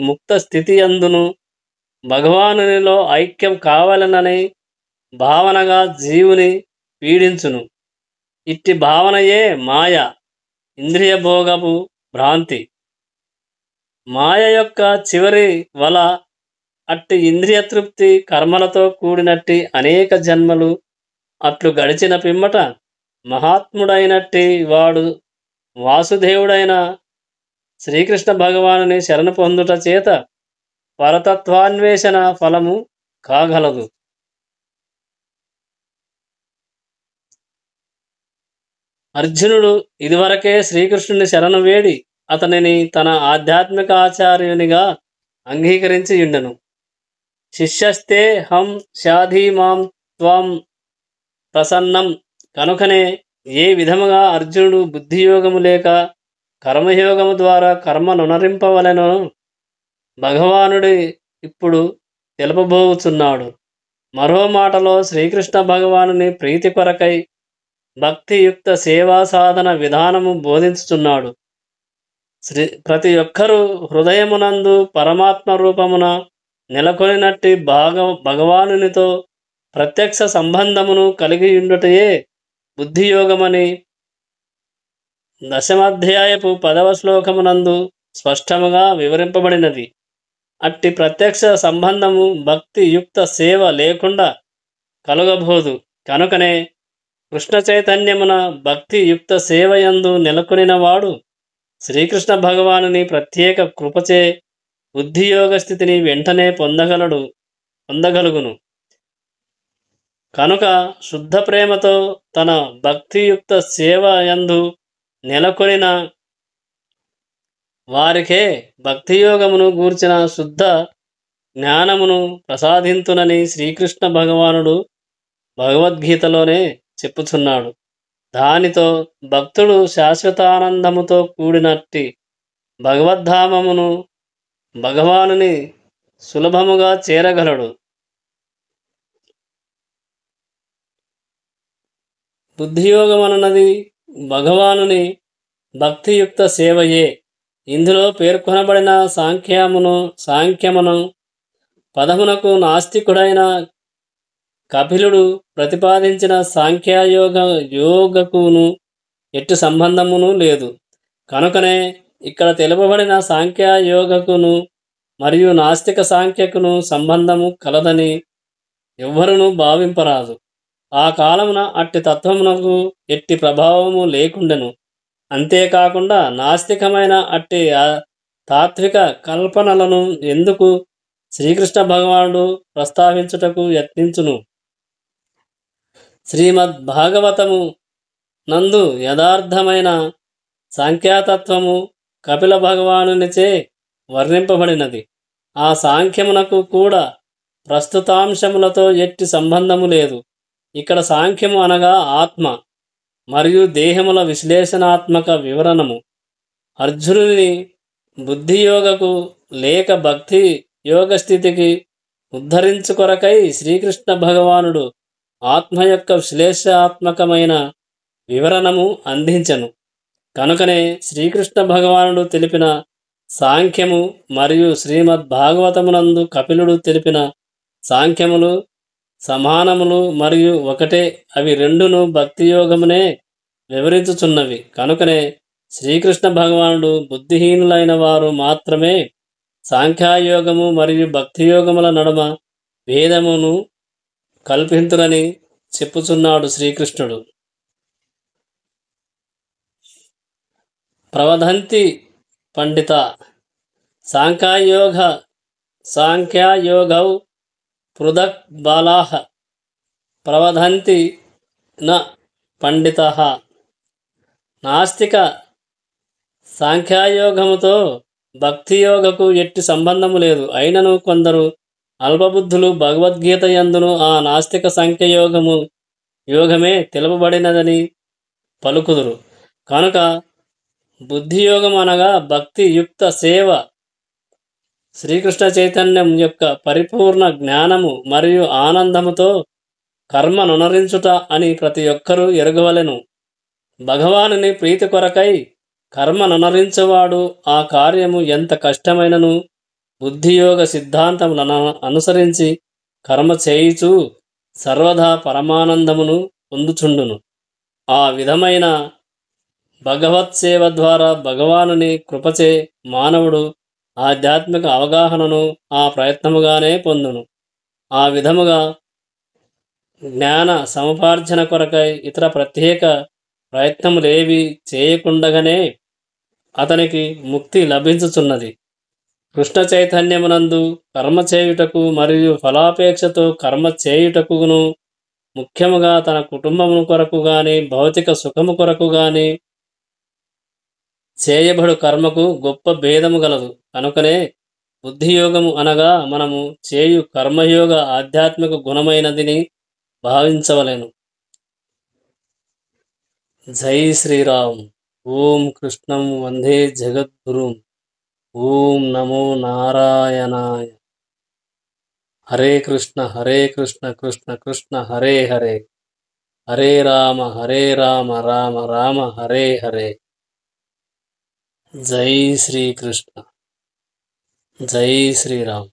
ముక్త స్థితి అందును భగవానునిలో ఐక్యం కావాలనని భావనగా జీవుని పీడించును. ఇట్టి భావనయే మాయ, ఇంద్రియ భోగపు భ్రాంతి. మాయ యొక్క చివరి వల అట్టి ఇంద్రియ తృప్తి కర్మలతో కూడినట్టి అనేక జన్మలు అట్లు గడిచిన పిమ్మట మహాత్ముడైనట్టి వాడు వాసుదేవుడైన శ్రీకృష్ణ భగవానుని శరణు పొందుట చేత పరతత్వాన్వేషణ ఫలము కాగలదు. అర్జునుడు ఇదివరకే శ్రీకృష్ణుని శరణు వేడి అతనిని తన ఆధ్యాత్మిక ఆచార్యునిగా అంగీకరించి ఉండెను. శిష్యస్తే హం శాధీమాం త్వం ప్రసన్నం. కనుకనే ఏ విధముగా అర్జునుడు బుద్ధియోగము లేక కర్మయోగము ద్వారా కర్మనునరింపవలెనో భగవానుడు ఇప్పుడు తెలుపబోచున్నాడు. మరో మాటలో శ్రీకృష్ణ భగవానుని ప్రీతి కొరకై భక్తియుక్త సేవా సాధన విధానము బోధించుచున్నాడు. ప్రతి ఒక్కరూ హృదయమునందు పరమాత్మ రూపమున నెలకొనినట్టి భగవానునితో ప్రత్యక్ష సంబంధమును కలిగి ఉండుటయే బుద్ధియోగమని 10వ అధ్యాయపు 10వ శ్లోకమునందు స్పష్టముగా వివరింపబడినది. అట్టి ప్రత్యక్ష సంబంధము భక్తియుక్త సేవ లేకుండా కలుగబోదు. కనుకనే కృష్ణ చైతన్యమున భక్తియుక్త సేవయందు నెలకొనినవాడు శ్రీకృష్ణ భగవానుని ప్రత్యేక కృపచే బుద్ధియోగ స్థితిని వెంటనే పొందగలుగును. కనుక శుద్ధ ప్రేమతో తన భక్తియుక్త సేవ యందు నెలకొనిన వారికే భక్తియోగమును గూర్చిన శుద్ధ జ్ఞానమును ప్రసాదింతునని శ్రీకృష్ణ భగవానుడు భగవద్గీతలోనే చెప్పుచున్నాడు. దానితో భక్తుడు శాశ్వతానందముతో కూడినట్టి భగవద్ధామమును భగవానుని సులభముగా చేరగలడు. బుద్ధియోగమన్నది భగవానుని భక్తియుక్త సేవయే. ఇందులో పేర్కొనబడిన సాంఖ్యమును పదమునకు నాస్తికుడైన కపిలుడు ప్రతిపాదించిన యోగకును ఎట్టి సంబంధమును లేదు. కనుకనే ఇక్కడ తెలుపబడిన సాంఖ్యయోగకును మరియు నాస్తిక సాంఖ్యకును సంబంధము కలదని ఎవ్వరునూ భావింపరాదు. ఆ కాలమున అట్టి తత్వమునకు ఎట్టి ప్రభావము లేకుండెను. అంతేకాకుండా నాస్తికమైన అట్టి తాత్విక కల్పనలను ఎందుకు శ్రీకృష్ణ భగవానుడు ప్రస్తావించుటకు యత్నించును? శ్రీమద్ భాగవతము నందు యథార్థమైన సాంఖ్యతత్వము కపిల భగవానునిచే వర్ణింపబడినది. ఆ సాంఖ్యమునకు కూడా ప్రస్తుతాంశములతో ఎట్టి సంబంధము లేదు. ఇక్కడ సాంఖ్యము అనగా ఆత్మ మరియు దేహముల విశ్లేషణాత్మక వివరణము. అర్జునుని బుద్ధియోగకు లేక భక్తి యోగ స్థితికి ఉద్ధరించుకొరకై శ్రీకృష్ణ భగవానుడు ఆత్మ యొక్క విశ్లేషాత్మకమైన వివరణము అందించెను. కనుకనే శ్రీకృష్ణ భగవానుడు తెలిపిన సాంఖ్యము మరియు శ్రీమద్ భాగవతమునందు కపిలుడు తెలిపిన సాంఖ్యములు సమానములు మరియు ఒకటే. అవి రెండును భక్తియోగమునే వివరించుచున్నవి. కనుకనే శ్రీకృష్ణ భగవానుడు బుద్ధిహీనులైన వారు మాత్రమే సాంఖ్యయోగము మరియు భక్తియోగముల నడుమ భేదమును కల్పింతురని చెప్పుచున్నాడు శ్రీకృష్ణుడు. ప్రవదంతి పండిత సాంఖ్యయోగౌ పృథక్ బాలాః ప్రవదంతి న పండితః. నాస్తిక సాంఖ్యయోగముతో భక్తియోగకు ఎట్టి సంబంధము లేదు. అయినను కొందరు అల్పబుద్ధులు భగవద్గీత యందును ఆ నాస్తిక యోగమే తెలుపబడినదని పలుకుదురు. కనుక బుద్ధియోగం అనగా భక్తియుక్త సేవ, శ్రీకృష్ణ చైతన్యం యొక్క పరిపూర్ణ జ్ఞానము మరియు ఆనందముతో కర్మ నునరించుట అని ప్రతి ఒక్కరూ ఎరగవలెను. భగవానుని ప్రీతి కొరకై కర్మ నునరించువాడు ఆ కార్యము ఎంత కష్టమైనను బుద్ధియోగ సిద్ధాంతములను అనుసరించి కర్మ చేయుచూ సర్వదా పరమానందమును పొందుచుండును. ఆ విధమైన భగవత్సేవ ద్వారా భగవానుని కృపచే మానవుడు ఆధ్యాత్మిక అవగాహనను ఆ ప్రయత్నముగానే పొందును. ఆ విధముగా జ్ఞాన సముపార్జన కొరకై ఇతర ప్రత్యేక ప్రయత్నములేవి చేయకుండగానే అతనికి ముక్తి లభించుచున్నది. కృష్ణ చైతన్యమునందు కర్మ చేయుటకు మరియు ఫలాపేక్షతో కర్మ చేయుటకును, ముఖ్యముగా తన కుటుంబము కొరకు గాని భౌతిక సుఖము కొరకు గాని చేయబడు కర్మకు గొప్ప భేదము గలదు. కనుకనే బుద్ధియోగము అనగా మనము చేయు కర్మయోగ ఆధ్యాత్మిక గుణమైనదిని భావించవలెను. జై శ్రీరామ్. ఓం కృష్ణం వందే జగద్గురుం. ఓం నమో నారాయణాయ. హరే కృష్ణ కృష్ణ కృష్ణ హరే హరే, హరే రామ రామ రామ హరే హరే. జై శ్రీకృష్ణ. జై శ్రీరామ్.